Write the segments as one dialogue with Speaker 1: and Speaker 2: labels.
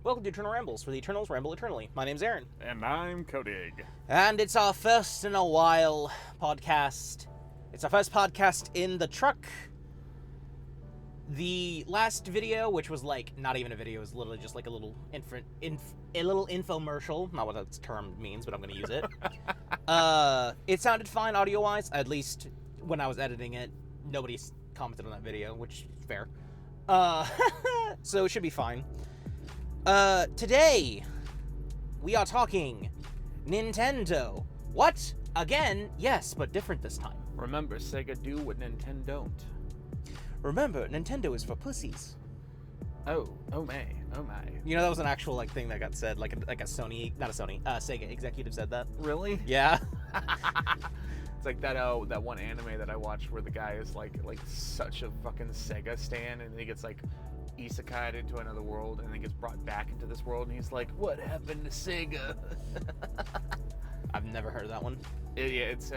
Speaker 1: Welcome to Eternal Rambles, where the Eternals ramble eternally. My name's Aaron.
Speaker 2: And I'm Kodig.
Speaker 1: And it's our first in a while podcast. It's our first podcast in the truck. The last video, which was like, not even a video, was literally just like a little infomercial. Not what that term means, but I'm going to use it. It sounded fine audio-wise, at least when I was editing it. Nobody commented on that video, which is fair. So it should be fine. Today, we are talking Nintendo. What? Again? Yes, but different this time.
Speaker 2: Remember, Sega do what Nintendo don't.
Speaker 1: Remember, Nintendo is for pussies.
Speaker 2: Oh my.
Speaker 1: You know, that was an actual, like, thing that got said, like a Sony, not a Sony, Sega executive said that.
Speaker 2: Really?
Speaker 1: Yeah.
Speaker 2: It's like that one anime that I watched where the guy is like such a fucking Sega stan, and he gets like isekai'd into another world, and then gets brought back into this world, and he's like, "What happened to Sega?"
Speaker 1: I've never heard of that one.
Speaker 2: It's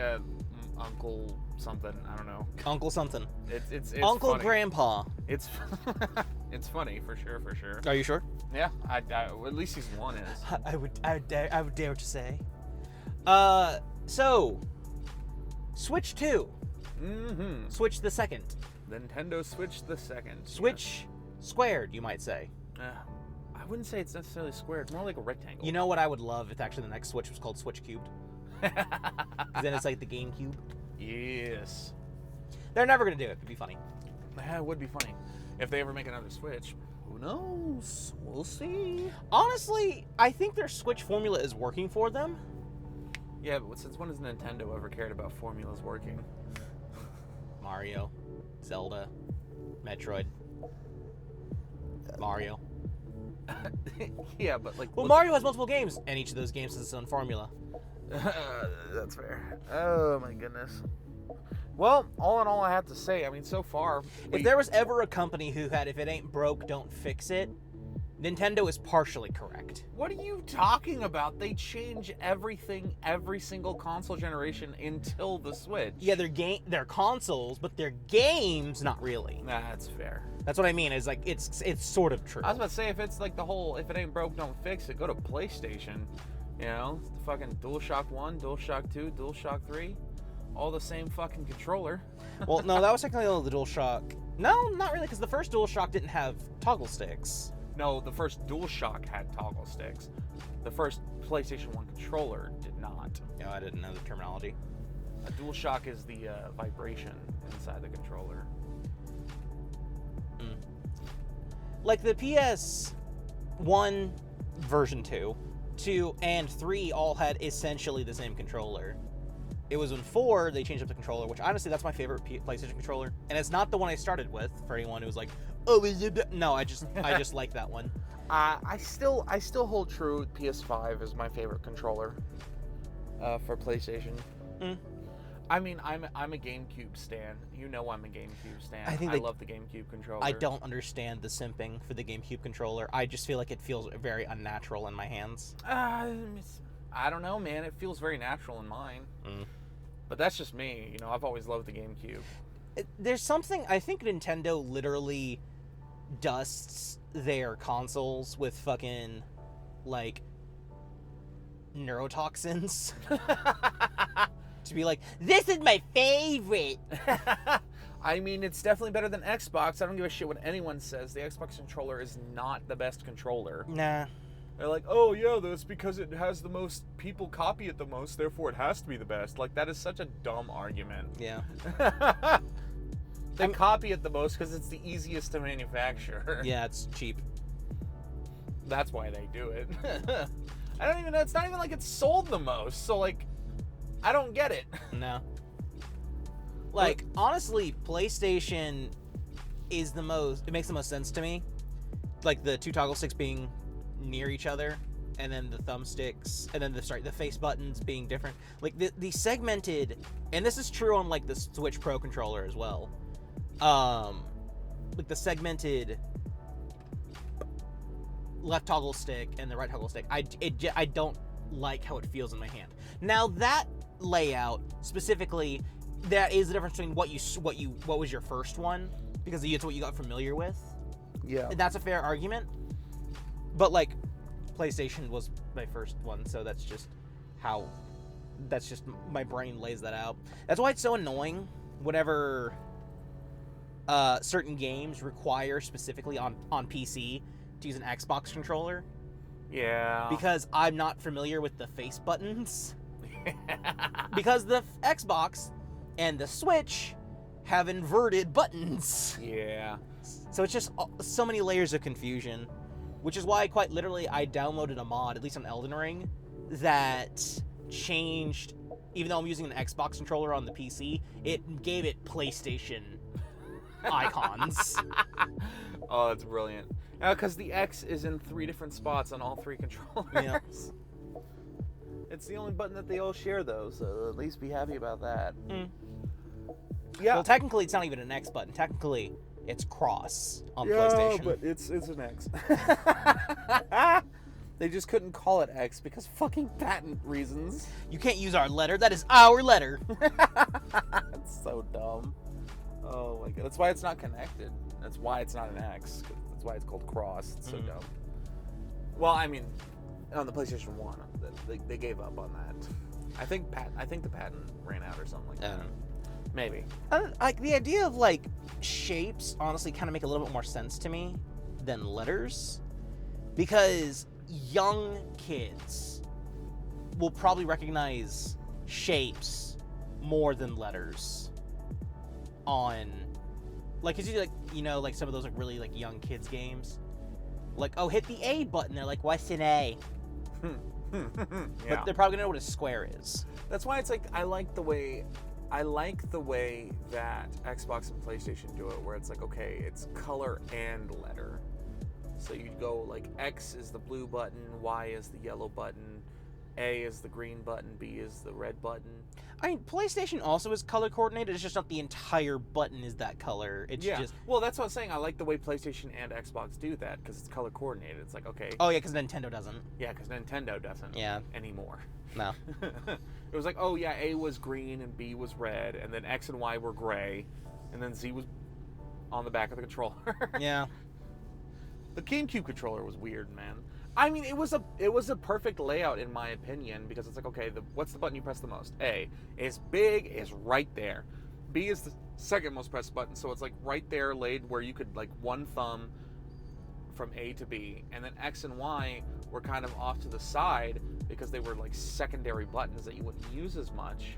Speaker 2: Uncle something. I don't know.
Speaker 1: Uncle something.
Speaker 2: It's
Speaker 1: Uncle
Speaker 2: funny.
Speaker 1: Grandpa.
Speaker 2: It's it's funny for sure.
Speaker 1: Are you sure?
Speaker 2: Yeah, at least season 1 is.
Speaker 1: I would dare to say. So, Switch 2.
Speaker 2: Mm-hmm.
Speaker 1: Switch the second.
Speaker 2: Nintendo Switch the second.
Speaker 1: Switch squared, you might say.
Speaker 2: I wouldn't say it's necessarily square. It's more like a rectangle.
Speaker 1: You know what I would love if actually the next Switch was called Switch Cubed? Then it's like the GameCube.
Speaker 2: Yes.
Speaker 1: They're never going to do it. It'd be funny.
Speaker 2: Yeah, it would be funny. If they ever make another Switch, who knows? We'll see.
Speaker 1: Honestly, I think their Switch formula is working for them.
Speaker 2: Yeah, but since when has Nintendo ever cared about formulas working?
Speaker 1: Mario, Zelda, Metroid, Mario.
Speaker 2: Yeah, but like...
Speaker 1: Well, Mario has multiple games, and each of those games has its own formula.
Speaker 2: That's fair. Oh, my goodness. Well, all in all, I have to say, I mean, so far...
Speaker 1: If there was ever a company who had, if it ain't broke, don't fix it, Nintendo is partially correct.
Speaker 2: What are you talking about? They change everything every single console generation until the Switch.
Speaker 1: Yeah, their consoles, but their games, not really.
Speaker 2: Nah, that's fair.
Speaker 1: That's what I mean, is like, it's sort of true.
Speaker 2: I was about to say, if it's like the whole, if it ain't broke, don't fix it, go to PlayStation. You know, it's the fucking DualShock 1, DualShock 2, DualShock 3. All the same fucking controller.
Speaker 1: Well, no, that was technically only the DualShock. No, not really, because the first DualShock didn't have toggle sticks.
Speaker 2: No, the first DualShock had toggle sticks. The first PlayStation 1 controller did not.
Speaker 1: No, I didn't know the terminology.
Speaker 2: A DualShock is the vibration inside the controller.
Speaker 1: Like the PS1 version 2 and 3 all had essentially the same controller. It was when 4 they changed up the controller, which honestly that's my favorite PlayStation controller, and it's not the one I started with. For anyone who was like, "Oh, is it?" No, I just like that one.
Speaker 2: I still hold true. PS5 is my favorite controller for PlayStation. I mean, I'm a GameCube stan. You know I'm a GameCube stan. I love the GameCube controller.
Speaker 1: I don't understand the simping for the GameCube controller. I just feel like it feels very unnatural in my hands.
Speaker 2: I don't know, man. It feels very natural in mine. But that's just me. You know, I've always loved the GameCube.
Speaker 1: There's something, I think Nintendo literally dusts their consoles with fucking, like, neurotoxins. To be like, this is my favorite.
Speaker 2: I mean, it's definitely better than Xbox. I don't give a shit what anyone says. The Xbox controller is not the best controller.
Speaker 1: Nah.
Speaker 2: They're like, oh yeah, that's because it has the most people copy it the most, therefore it has to be the best. Like, that is such a dumb argument.
Speaker 1: Yeah.
Speaker 2: They copy it the most because it's the easiest to manufacture.
Speaker 1: Yeah, it's cheap.
Speaker 2: That's why they do it. I don't even know. It's not even like it's sold the most. So, like, I don't get it.
Speaker 1: No. Like, honestly, PlayStation is it makes the most sense to me. Like, the two toggle sticks being near each other, and then the thumbsticks, and then the face buttons being different. Like, the segmented, and this is true on, like, the Switch Pro controller as well. Like, the segmented left toggle stick and the right toggle stick, I don't like how it feels in my hand. Now, that layout specifically, that is the difference between what was your first one, because it's what you got familiar with.
Speaker 2: Yeah.
Speaker 1: That's a fair argument. But like, PlayStation was my first one, so that's just my brain lays that out. That's why it's so annoying whenever certain games require specifically on PC to use an Xbox controller.
Speaker 2: Yeah.
Speaker 1: Because I'm not familiar with the face buttons. Because the Xbox and the Switch have inverted buttons.
Speaker 2: Yeah.
Speaker 1: So it's just so many layers of confusion. Which is why, quite literally, I downloaded a mod, at least on Elden Ring, that changed, even though I'm using an Xbox controller on the PC, it gave it PlayStation icons.
Speaker 2: Oh, that's brilliant. Because the X is in 3 different spots on all 3 controllers.
Speaker 1: Yeah.
Speaker 2: It's the only button that they all share, though, so at least be happy about that.
Speaker 1: Mm.
Speaker 2: Yeah.
Speaker 1: Well, technically, it's not even an X button. Technically, it's cross on PlayStation.
Speaker 2: Yeah, but it's an X. They just couldn't call it X because fucking patent reasons.
Speaker 1: You can't use our letter. That is our letter.
Speaker 2: That's so dumb. Oh my god. That's why it's not connected. That's why it's not an X. That's why it's called cross. It's so dumb. Well, I mean, on the PlayStation 1, they gave up on that. I think the patent ran out or something like that. Maybe.
Speaker 1: Like, the idea of, like, shapes honestly kind of make a little bit more sense to me than letters. Because young kids will probably recognize shapes more than letters on, like, cause like some of those like really like young kids games, like, oh, hit the A button. They're like, what's an A?
Speaker 2: Yeah.
Speaker 1: But they're probably gonna know what a square is.
Speaker 2: That's why it's like I like the way that Xbox and PlayStation do it, where it's like, okay, it's color and letter. So you go like X is the blue button, Y is the yellow button, A is the green button, B is the red button.
Speaker 1: I mean, PlayStation also is color coordinated. It's just not the entire button is that color. It's just...
Speaker 2: Well, that's what I'm saying. I like the way PlayStation and Xbox do that because it's color coordinated. It's like, okay.
Speaker 1: Oh, yeah, because Nintendo doesn't.
Speaker 2: Yeah, because Nintendo doesn't.
Speaker 1: Yeah.
Speaker 2: Anymore.
Speaker 1: No.
Speaker 2: It was like, oh, yeah, A was green and B was red, and then X and Y were gray, and then Z was on the back of the controller.
Speaker 1: Yeah.
Speaker 2: The GameCube controller was weird, man. I mean, it was a perfect layout in my opinion, because it's like, okay, what's the button you press the most? A is big, is right there. B is the second most pressed button, so it's like right there laid where you could like one thumb from A to B, and then X and Y were kind of off to the side because they were like secondary buttons that you wouldn't use as much.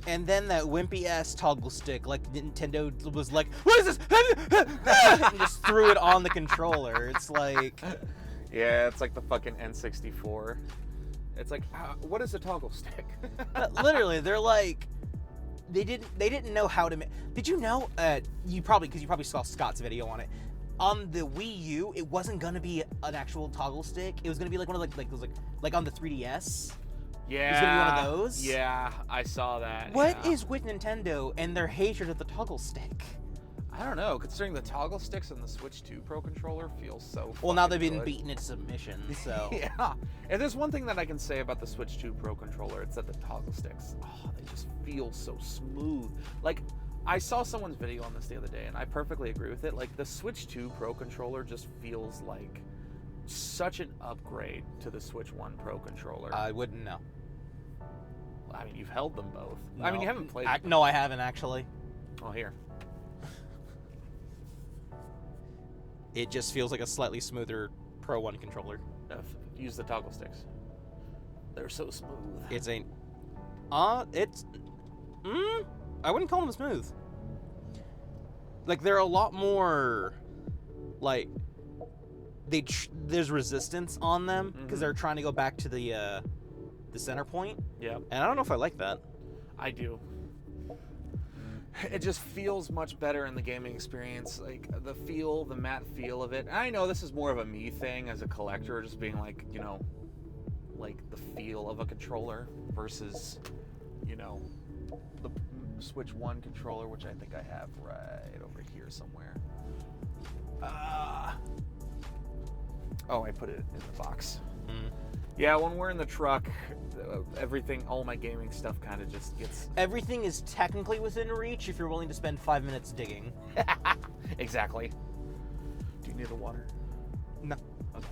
Speaker 1: And then that wimpy ass toggle stick, like Nintendo was like, what is this? And just threw it on the controller. It's like...
Speaker 2: Yeah, it's like the fucking N64. It's like, what is a toggle stick?
Speaker 1: Literally, they're like, they didn't know how to make... Did you know, because you probably saw Scott's video on it, on the Wii U, it wasn't gonna be an actual toggle stick. It was gonna be like one of like on the 3DS.
Speaker 2: Yeah.
Speaker 1: It was gonna be one of those.
Speaker 2: Yeah, I saw that.
Speaker 1: What is with Nintendo and their hatred of the toggle stick?
Speaker 2: I don't know, considering the toggle sticks and the Switch 2 Pro controller feels so
Speaker 1: Well, now they've
Speaker 2: good.
Speaker 1: been beaten into submission, so...
Speaker 2: Yeah. And there's one thing that I can say about the Switch 2 Pro controller, it's that the toggle sticks, they just feel so smooth. Like, I saw someone's video on this the other day, and I perfectly agree with it. Like, the Switch 2 Pro controller just feels like such an upgrade to the Switch 1 Pro controller.
Speaker 1: I wouldn't know.
Speaker 2: I mean, you've held them both.
Speaker 1: No.
Speaker 2: I mean, you haven't played them.
Speaker 1: No, I haven't, actually.
Speaker 2: Oh, here.
Speaker 1: It just feels like a slightly smoother Pro 1 controller.
Speaker 2: Use the toggle sticks. They're so smooth.
Speaker 1: It's a... it's... I wouldn't call them smooth. Like, they're a lot more... Like... There's resistance on them, because they're trying to go back to the center point.
Speaker 2: Yeah.
Speaker 1: And I don't know if I like that.
Speaker 2: I do. It just feels much better in the gaming experience. Like, the matte feel of it. And I know this is more of a me thing as a collector, just being like, you know, like the feel of a controller versus, you know, the Switch 1 controller, which I think I have right over here somewhere. Oh, I put it in the box. Yeah, when we're in the truck, everything, all my gaming stuff kind of just gets...
Speaker 1: Everything is technically within reach if you're willing to spend 5 minutes digging.
Speaker 2: Exactly. Do you need a water?
Speaker 1: No.
Speaker 2: Okay.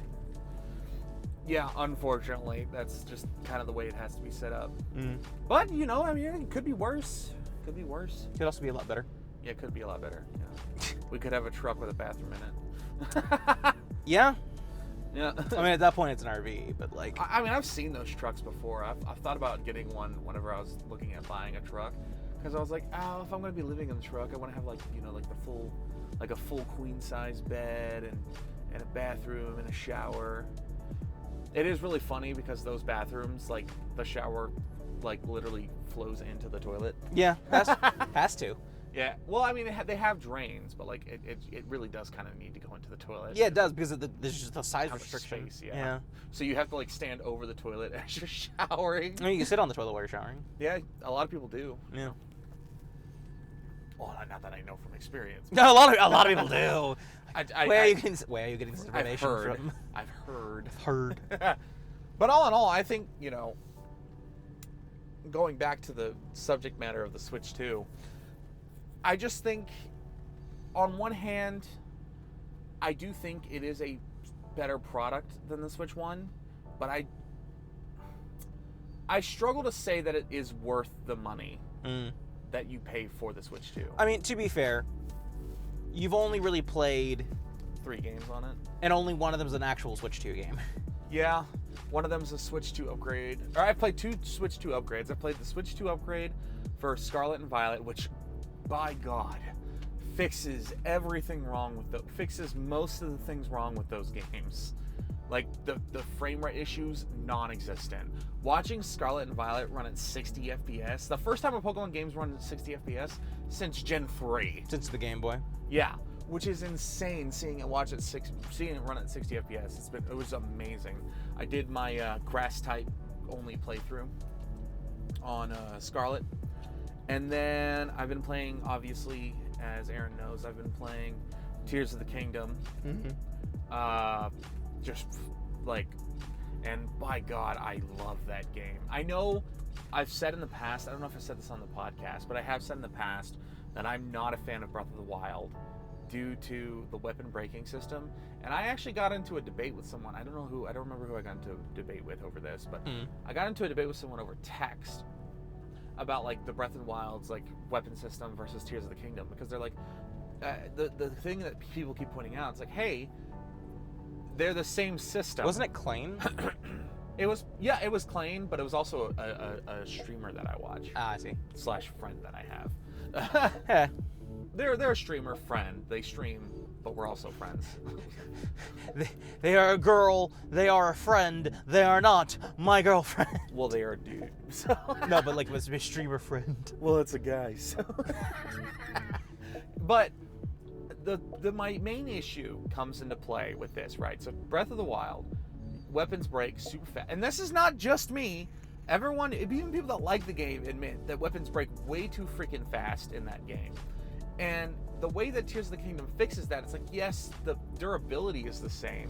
Speaker 2: Yeah, unfortunately, that's just kind of the way it has to be set up.
Speaker 1: Mm.
Speaker 2: But I mean, it could be worse. Could be worse.
Speaker 1: Could also be a lot better.
Speaker 2: Yeah, it could be a lot better. Yeah. We could have a truck with a bathroom in it.
Speaker 1: Yeah.
Speaker 2: Yeah.
Speaker 1: I mean, at that point, it's an RV, but like.
Speaker 2: I mean, I've seen those trucks before. I've thought about getting one whenever I was looking at buying a truck, because I was like, oh, if I'm gonna be living in the truck, I want to have like a full queen size bed and a bathroom and a shower. It is really funny because those bathrooms, like the shower, like literally flows into the toilet.
Speaker 1: Yeah, has to.
Speaker 2: Yeah. Well, I mean, they have drains, but like it really does kind of need to go into the toilet.
Speaker 1: Yeah, it does, because there's just the size
Speaker 2: How much
Speaker 1: restriction.
Speaker 2: space, yeah. So you have to like stand over the toilet as you're showering.
Speaker 1: I mean, you can sit on the toilet while you're showering.
Speaker 2: Yeah, a lot of people do.
Speaker 1: Yeah.
Speaker 2: Well, not that I know from experience.
Speaker 1: No, a lot of people do. Where are you getting this
Speaker 2: I've
Speaker 1: information
Speaker 2: heard.
Speaker 1: from?
Speaker 2: I've heard.
Speaker 1: Heard.
Speaker 2: But all in all, I think, going back to the subject matter of the Switch 2, I just think, on one hand, I do think it is a better product than the Switch 1, but I struggle to say that it is worth the money that you pay for the Switch 2.
Speaker 1: I mean, to be fair, you've only really played
Speaker 2: 3 games on it.
Speaker 1: And only one of them is an actual Switch 2 game.
Speaker 2: Yeah, one of them is a Switch 2 upgrade. Or I've played 2 Switch 2 upgrades. I played the Switch 2 upgrade for Scarlet and Violet, which, by God, fixes most of the things wrong with those games. Like, the frame rate issues, non-existent. Watching Scarlet and Violet run at 60 FPS, the first time a Pokemon game's run at 60 FPS since Gen 3.
Speaker 1: Since the Game Boy.
Speaker 2: Yeah, which is insane, seeing it run at 60 FPS. It was amazing. I did my grass type only playthrough on Scarlet, and then I've been playing, obviously, as Aaron knows, I've been playing Tears of the Kingdom. And by God, I love that game. I know I've said in the past, I don't know if I said this on the podcast, but I have said in the past that I'm not a fan of Breath of the Wild due to the weapon breaking system. And I actually got into a debate with someone. I don't remember who I got into a debate with over this, but I got into a debate with someone over text about like the Breath of the Wild's like weapon system versus Tears of the Kingdom, because they're like the thing that people keep pointing out, it's like, hey, they're the same system.
Speaker 1: Wasn't it Claim?
Speaker 2: It was Klain, but it was also a streamer that I watch.
Speaker 1: I see.
Speaker 2: / friend that I have. They're a streamer friend. They stream, but we're also friends.
Speaker 1: They are a girl. They are a friend. They are not my girlfriend.
Speaker 2: Well, they are a dude. So.
Speaker 1: No, but like it was a streamer friend.
Speaker 2: Well, it's a guy. So. But my main issue comes into play with this, right? So Breath of the Wild, weapons break super fast, and this is not just me. Everyone, even people that like the game, admit that weapons break way too freaking fast in that game. And the way that Tears of the Kingdom fixes that, it's like, yes, the durability is the same,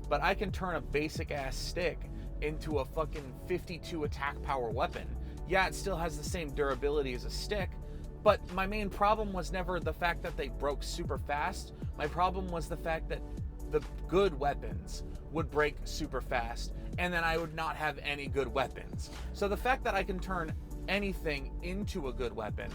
Speaker 2: but I can turn a basic ass stick into a fucking 52 attack power weapon. Yeah, it still has the same durability as a stick, but my main problem was never the fact that they broke super fast. My problem was the fact that the good weapons would break super fast, and then I would not have any good weapons. So the fact that I can turn anything into a good weapon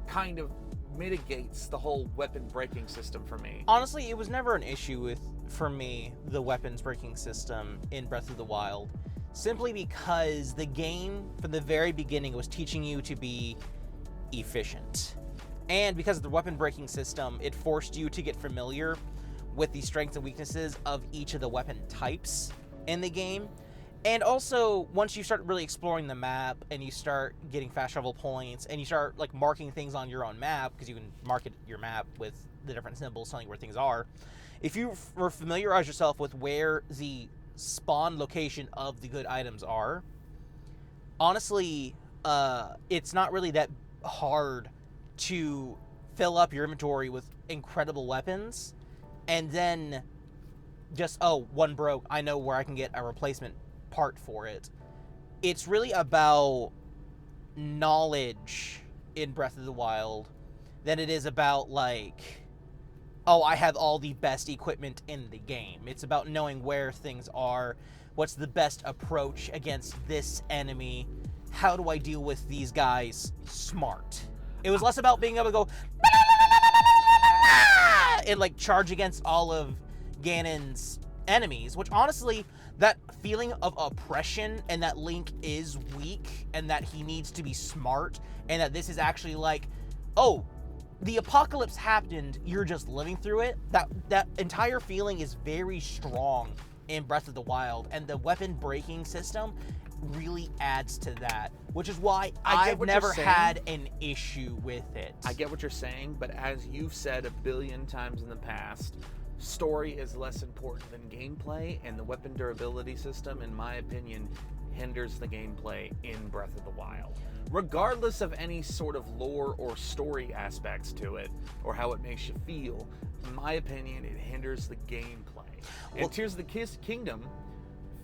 Speaker 2: kind of mitigates the whole weapon breaking system for me.
Speaker 1: Honestly, it was never an issue for me, the weapons breaking system in Breath of the Wild, simply because the game from the very beginning was teaching you to be efficient. And because of the weapon breaking system, it forced you to get familiar with the strengths and weaknesses of each of the weapon types in the game. And also, once you start really exploring the map and you start getting fast travel points and you start like marking things on your own map, because you can market your map with the different symbols telling you where things are, if you familiarize yourself with where the spawn location of the good items are, honestly, it's not really that hard to fill up your inventory with incredible weapons and then just, oh, one broke, I know where I can get a replacement part for it. It's really about knowledge in Breath of the Wild than it is about like, oh, I have all the best equipment in the game. It's about knowing where things are, What's the best approach against this enemy? How do I deal with these guys smart? It was less about being able to go and like charge against all of Ganon's enemies, which honestly, that feeling of oppression and that Link is weak and that he needs to be smart and that this is actually like, oh, the apocalypse happened, you're just living through it. That entire feeling is very strong in Breath of the Wild, and the weapon breaking system really adds to that, which is why I've never had an issue with it.
Speaker 2: I get what you're saying, but as you've said a billion times in the past, story is less important than gameplay, and the weapon durability system, in my opinion, hinders the gameplay in Breath of the Wild. Regardless of any sort of lore or story aspects to it, or how it makes you feel, in my opinion, it hinders the gameplay. And Tears of the Kingdom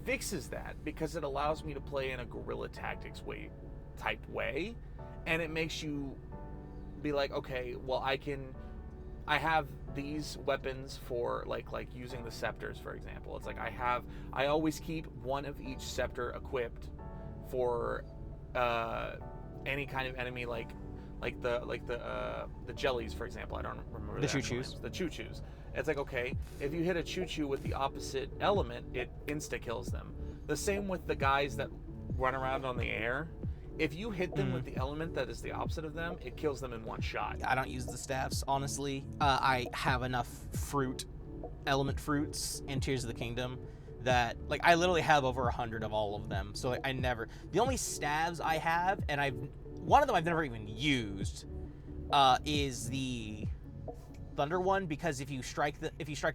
Speaker 2: fixes that because it allows me to play in a guerrilla tactics type way, and it makes you be like, okay, well, I have these weapons for like using the scepters, for example. It's like I always keep one of each scepter equipped for any kind of enemy, like the jellies, for example. I don't remember
Speaker 1: the choo-choos.
Speaker 2: The choo-choos. It's like, okay, if you hit a choo-choo with the opposite element, it insta kills them. The same with the guys that run around on the air. If you hit them with the element that is the opposite of them, it kills them in one shot.
Speaker 1: I don't use the staffs, honestly. I have enough element fruits in Tears of the Kingdom that, like, I literally have over 100 of all of them. So I never... The only staves I have, and one of them I've never even used, is the Thunder one, because if you strike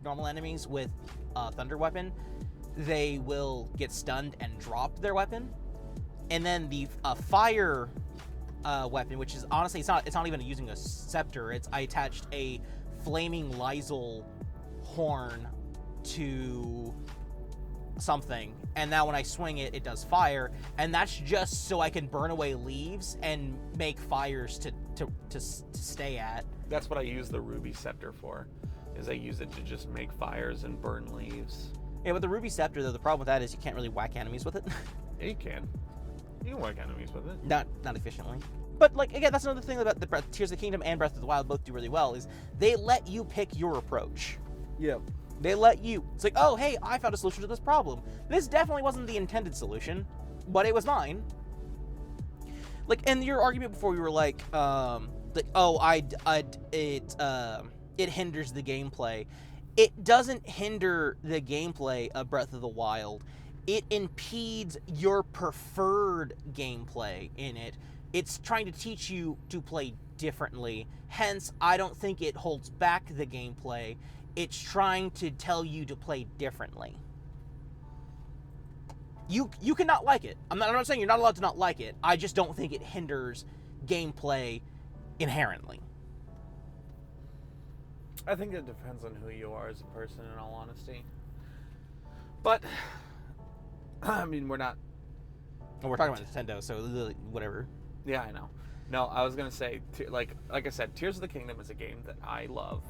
Speaker 1: normal enemies with a Thunder weapon, they will get stunned and drop their weapon. And then the fire weapon, which is honestly, it's not even using a scepter. I attached a flaming Lysol horn to something, and now when I swing it, it does fire, and that's just so I can burn away leaves and make fires to stay at.
Speaker 2: That's what I use the ruby scepter for, is I use it to just make fires and burn leaves.
Speaker 1: Yeah, but the ruby scepter, though, the problem with that is you can't really whack enemies with it.
Speaker 2: Yeah, you can. You can whack enemies with it.
Speaker 1: Not efficiently. But, like, again, that's another thing about the Tears of the Kingdom and Breath of the Wild both do really well, is they let you pick your approach.
Speaker 2: Yep.
Speaker 1: They let you... It's like, oh, hey, I found a solution to this problem. This definitely wasn't the intended solution, but it was mine. Like, in your argument before, you were like, it hinders the gameplay. It doesn't hinder the gameplay of Breath of the Wild. It impedes your preferred gameplay in it. It's trying to teach you to play differently. Hence, I don't think it holds back the gameplay. It's trying to tell you to play differently. You cannot like it. I'm not saying you're not allowed to not like it. I just don't think it hinders gameplay inherently.
Speaker 2: I think it depends on who you are as a person, in all honesty. But I mean, we're not...
Speaker 1: Well, we're talking about Nintendo, so whatever.
Speaker 2: Yeah, I know. No, I was going to say, like I said, Tears of the Kingdom is a game that I love.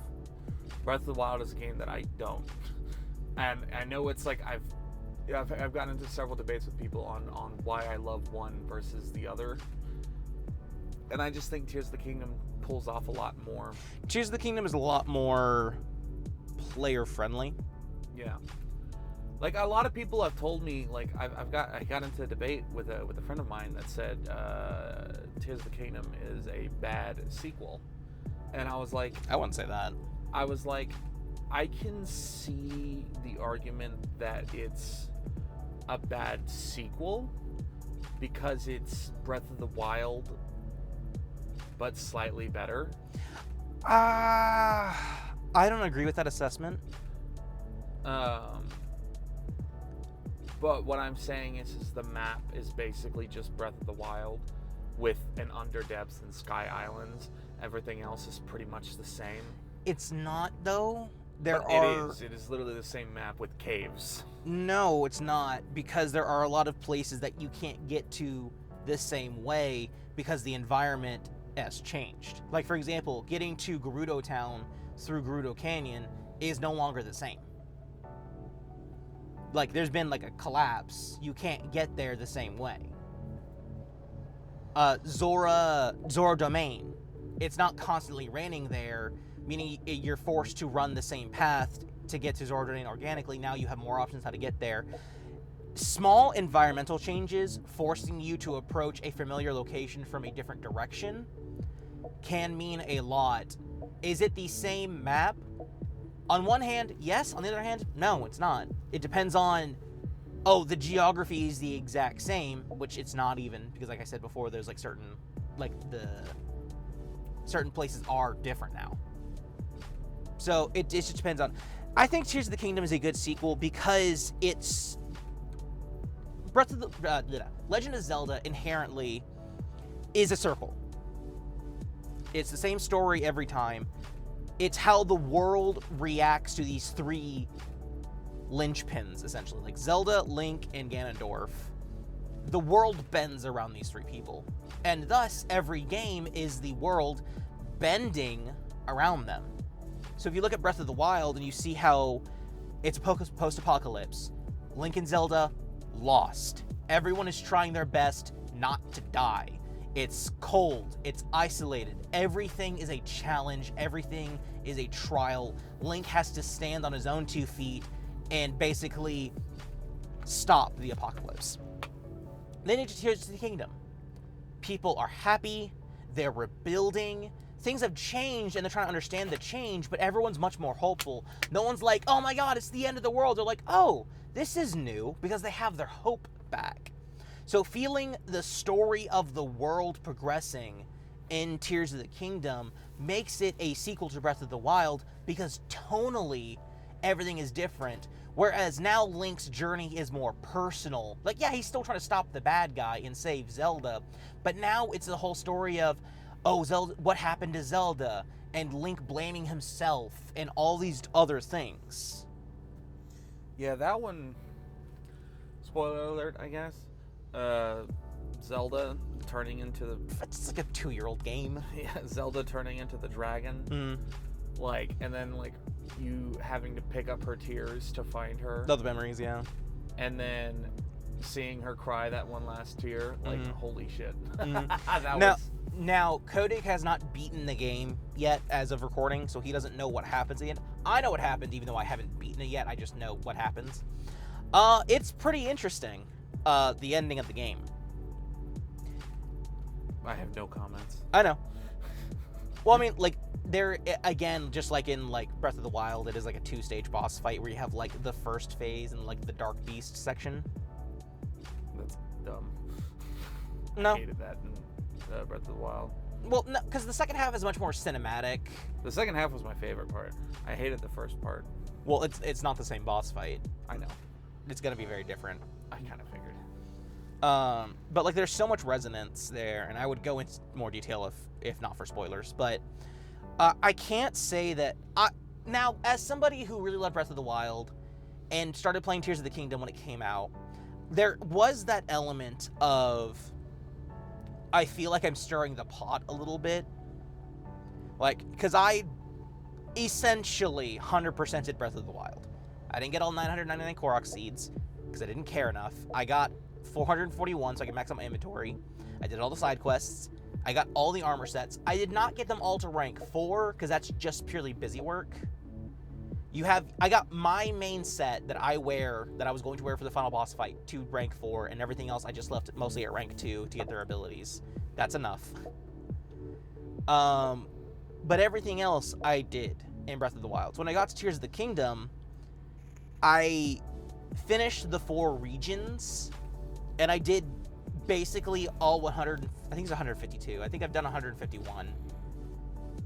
Speaker 2: Breath of the Wild is a game that I don't. And I know it's like I've gotten into several debates with people on why I love one versus the other. And I just think Tears of the Kingdom pulls off a lot more.
Speaker 1: Tears of the Kingdom is a lot more player-friendly.
Speaker 2: Yeah. Like, a lot of people have told me, like, I got into a debate with a friend of mine that said Tears of the Kingdom is a bad sequel. And I was like...
Speaker 1: I wouldn't say that.
Speaker 2: I was like, I can see the argument that it's a bad sequel because it's Breath of the Wild, but slightly better.
Speaker 1: I don't agree with that assessment.
Speaker 2: But what I'm saying is the map is basically just Breath of the Wild with an Underdepths and Sky Islands. Everything else is pretty much the same.
Speaker 1: It's not, though.
Speaker 2: It is literally the same map with caves.
Speaker 1: No, it's not, because there are a lot of places that you can't get to the same way because the environment has changed. Like, for example, getting to Gerudo Town through Gerudo Canyon is no longer the same. like there's been like a collapse. You can't get there the same way. Zora Domain, it's not constantly raining there, meaning you're forced to run the same path to get to Zora Domain organically. Now you have more options how to get there. Small environmental changes forcing you to approach a familiar location from a different direction can mean a lot. Is it the same map? On one hand, yes. On the other hand, no, it's not. It depends on, the geography is the exact same, which it's not even, because like I said before, there's like certain places are different now. So it just depends on. I think Tears of the Kingdom is a good sequel because it's Legend of Zelda inherently is a circle. It's the same story every time. It's how the world reacts to these three linchpins, essentially. Like Zelda, Link, and Ganondorf. The world bends around these three people. And thus, every game is the world bending around them. So if you look at Breath of the Wild and you see how it's post-apocalypse, Link and Zelda lost. Everyone is trying their best not to die. It's cold. It's isolated. Everything is a challenge. Everything is a trial. Link has to stand on his own 2 feet and basically stop the apocalypse. Then into Tears of the Kingdom. People are happy. They're rebuilding. Things have changed and they're trying to understand the change, but everyone's much more hopeful. No one's like, oh my god, it's the end of the world. They're like, oh, this is new, because they have their hope back. So feeling the story of the world progressing in Tears of the Kingdom makes it a sequel to Breath of the Wild, because tonally everything is different. Whereas now Link's journey is more personal. Like, yeah, he's still trying to stop the bad guy and save Zelda, but now it's the whole story of, oh, Zelda, what happened to Zelda? And Link blaming himself and all these other things.
Speaker 2: Yeah, that one, spoiler alert, I guess. Zelda turning into the...
Speaker 1: It's like a 2-year-old game.
Speaker 2: Yeah, Zelda turning into the dragon.
Speaker 1: Mm.
Speaker 2: Like, and then, like, you having to pick up her tears to find her.
Speaker 1: Other memories, yeah.
Speaker 2: And then seeing her cry that one last tear. Like, holy shit.
Speaker 1: Mm. Now, Kodak has not beaten the game yet as of recording, so he doesn't know what happens at the end. I know what happened, even though I haven't beaten it yet. I just know what happens. It's pretty interesting, the ending of the game.
Speaker 2: I have no comments.
Speaker 1: I know. Well, I mean, like, there, again, just like in, like, Breath of the Wild, it is like a 2-stage boss fight where you have, like, the first phase and, like, the Dark Beast section.
Speaker 2: That's dumb.
Speaker 1: No.
Speaker 2: I hated that in Breath of the Wild.
Speaker 1: Well, no, because the second half is much more cinematic.
Speaker 2: The second half was my favorite part. I hated the first part.
Speaker 1: Well, it's not the same boss fight.
Speaker 2: I know.
Speaker 1: It's going to be very different.
Speaker 2: I kind of figured.
Speaker 1: But, like, there's so much resonance there, and I would go into more detail if not for spoilers, but I can't say that... Now, as somebody who really loved Breath of the Wild and started playing Tears of the Kingdom when it came out, there was that element of... I feel like I'm stirring the pot a little bit. Like, because I essentially 100%ed Breath of the Wild. I didn't get all 999 Korok seeds, because I didn't care enough. I got 441 so I could max out my inventory. I did all the side quests. I got all the armor sets. I did not get them all to rank 4, because that's just purely busy work. I got my main set that I was going to wear for the final boss fight to rank 4, and everything else I just left mostly at rank 2 to get their abilities. That's enough. But everything else I did in Breath of the Wild. So when I got to Tears of the Kingdom, I finished the 4 regions, and I did basically all 100, I think it's 152. I think I've done 151,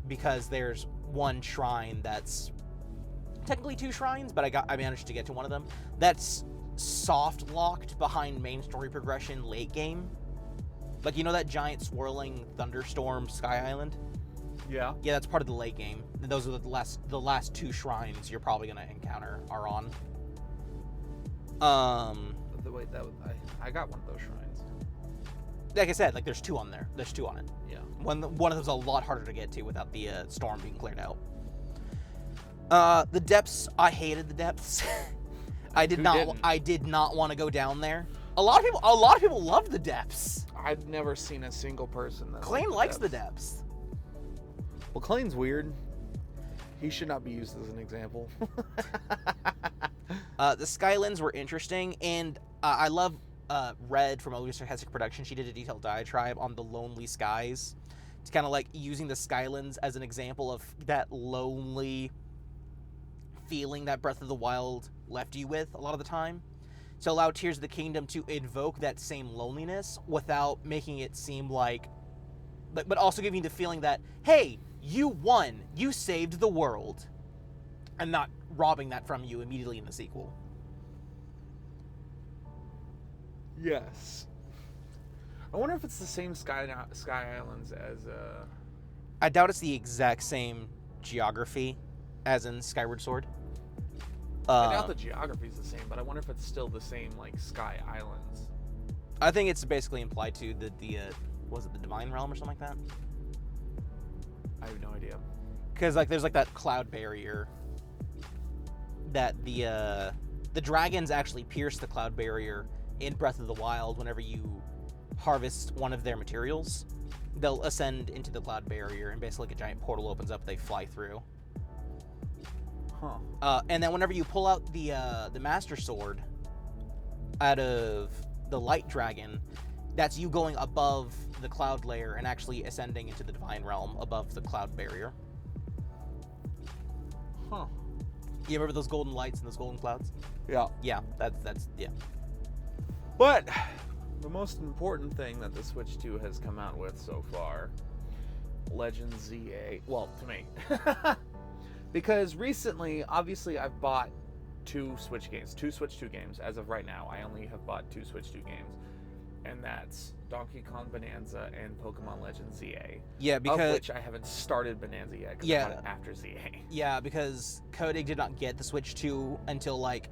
Speaker 1: because there's one shrine that's technically 2 shrines, but I managed to get to one of them. That's soft locked behind main story progression late game. Like, you know that giant swirling thunderstorm sky island?
Speaker 2: Yeah.
Speaker 1: Yeah, that's part of the late game. And those are the last 2 shrines you're probably gonna encounter are on.
Speaker 2: Wait, I got one of those shrines.
Speaker 1: Like I said, like there's 2 on there. There's 2 on it.
Speaker 2: Yeah.
Speaker 1: One of them's a lot harder to get to without the storm being cleared out. The depths, I hated the depths. I did not.
Speaker 2: didn't?
Speaker 1: I did not want to go down there. A lot of people loved the depths.
Speaker 2: I've never seen a single person that
Speaker 1: Claim likes the depths.
Speaker 2: Well, Clayton's weird. He should not be used as an example.
Speaker 1: The Skylands were interesting, and I love Red from Elisa Hessick Production. She did a detailed diatribe on the lonely skies. It's kind of like using the Skylands as an example of that lonely feeling that Breath of the Wild left you with a lot of the time. To allow Tears of the Kingdom to invoke that same loneliness without making it seem like, but also giving you the feeling that, hey, you won, you saved the world, and not robbing that from you immediately in the sequel.
Speaker 2: Yes. I wonder if it's the same Sky Islands as
Speaker 1: I doubt it's the exact same geography as in Skyward Sword.
Speaker 2: I doubt the geography's the same, but I wonder if it's still the same, like, Sky Islands.
Speaker 1: I think it's basically implied to the was it the Divine Realm or something like that?
Speaker 2: I have no idea.
Speaker 1: Because like there's like that cloud barrier that the dragons actually pierce the cloud barrier in Breath of the Wild. Whenever you harvest one of their materials, they'll ascend into the cloud barrier, and basically like a giant portal opens up. They fly through.
Speaker 2: Huh.
Speaker 1: And then whenever you pull out the Master Sword out of the Light Dragon, that's you going above the cloud layer and actually ascending into the Divine Realm above the cloud barrier.
Speaker 2: Huh.
Speaker 1: You remember those golden lights and those golden clouds?
Speaker 2: Yeah.
Speaker 1: Yeah, that's yeah.
Speaker 2: But the most important thing that the Switch 2 has come out with so far, Legend ZA. Well, to me. Because recently, obviously, I've bought two Switch 2 games. As of right now, I only have bought two Switch 2 games. And that's Donkey Kong Bonanza and Pokemon Legend ZA.
Speaker 1: Yeah, because
Speaker 2: of which I haven't started Bonanza yet, because I bought it after ZA.
Speaker 1: Yeah, because Kodig did not get the Switch 2 until like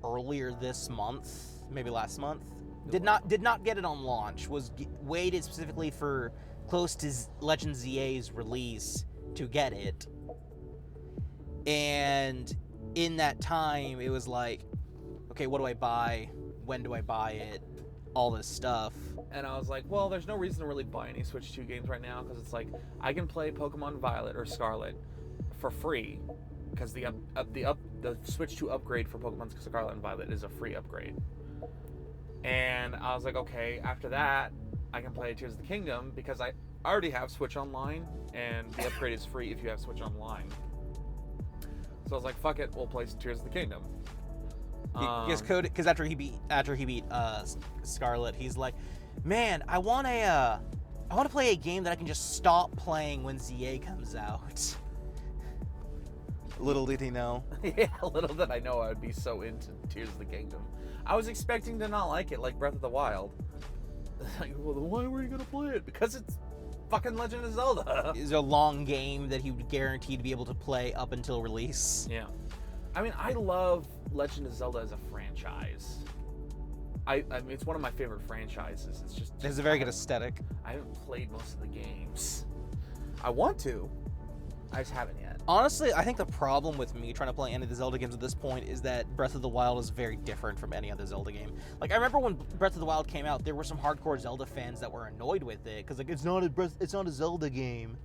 Speaker 1: earlier this month, maybe last month. Did not get it on launch. Waited specifically for close to Legend ZA's release to get it. And in that time, it was like, okay, what do I buy? When do I buy it? All this stuff.
Speaker 2: And I was like, well, there's no reason to really buy any Switch 2 games right now, because it's like, I can play Pokemon Violet or Scarlet for free, because the Switch 2 upgrade for Pokemon Scarlet and Violet is a free upgrade. And I was like, okay, after that, I can play Tears of the Kingdom, because I already have Switch Online, and the upgrade is free if you have Switch Online. So I was like, fuck it, we'll play Tears of the Kingdom.
Speaker 1: Because after he beat Scarlet, he's like, man, I want to play a game that I can just stop playing when ZA comes out. Little did he know.
Speaker 2: Yeah, little did I know I would be so into Tears of the Kingdom. I was expecting to not like it like Breath of the Wild. Like, well, then why were you gonna play it? Because it's fucking Legend of Zelda.
Speaker 1: It's a long game that he would guarantee to be able to play up until release.
Speaker 2: Yeah. I mean, I love Legend of Zelda as a franchise. I mean, it's one of my favorite franchises. It's just
Speaker 1: It has a very good aesthetic.
Speaker 2: I haven't played most of the games. I want to. I just haven't yet.
Speaker 1: Honestly, I think the problem with me trying to play any of the Zelda games at this point is that Breath of the Wild is very different from any other Zelda game. Like, I remember when Breath of the Wild came out, there were some hardcore Zelda fans that were annoyed with it because like it's not a Zelda game.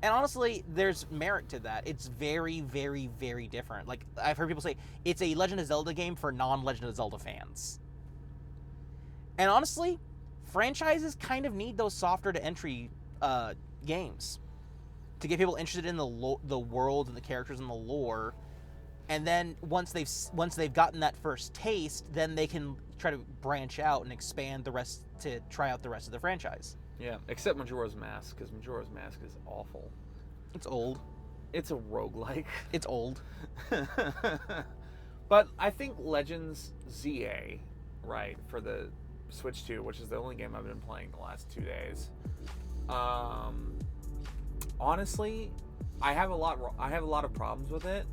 Speaker 1: And honestly, there's merit to that. It's very, very, very different. Like, I've heard people say, it's a Legend of Zelda game for non-Legend of Zelda fans. And honestly, franchises kind of need those softer-to-entry games to get people interested in the world and the characters and the lore. And then once they've gotten that first taste, then they can try to branch out and expand the rest to try out the rest of the franchise.
Speaker 2: Yeah, except Majora's Mask, because Majora's Mask is awful.
Speaker 1: It's old.
Speaker 2: It's a roguelike.
Speaker 1: It's old.
Speaker 2: But I think Legends ZA, right, for the Switch 2, which is the only game I've been playing the last 2 days. Honestly, I have a lot of problems with it.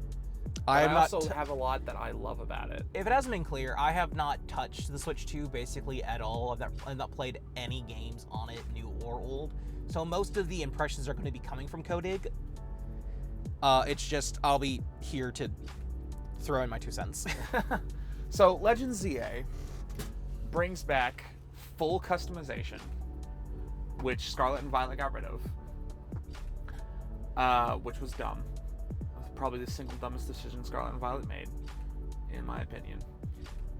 Speaker 2: I also have a lot that I love about it.
Speaker 1: If it hasn't been clear, I have not touched the Switch 2 basically at all. I've not played any games on it, new or old. So most of the impressions are going to be coming from Kodig. It's just I'll be here to throw in my 2 cents.
Speaker 2: So Legends ZA brings back full customization, which Scarlet and Violet got rid of, which was dumb. Probably the single dumbest decision Scarlet and Violet made, in my opinion.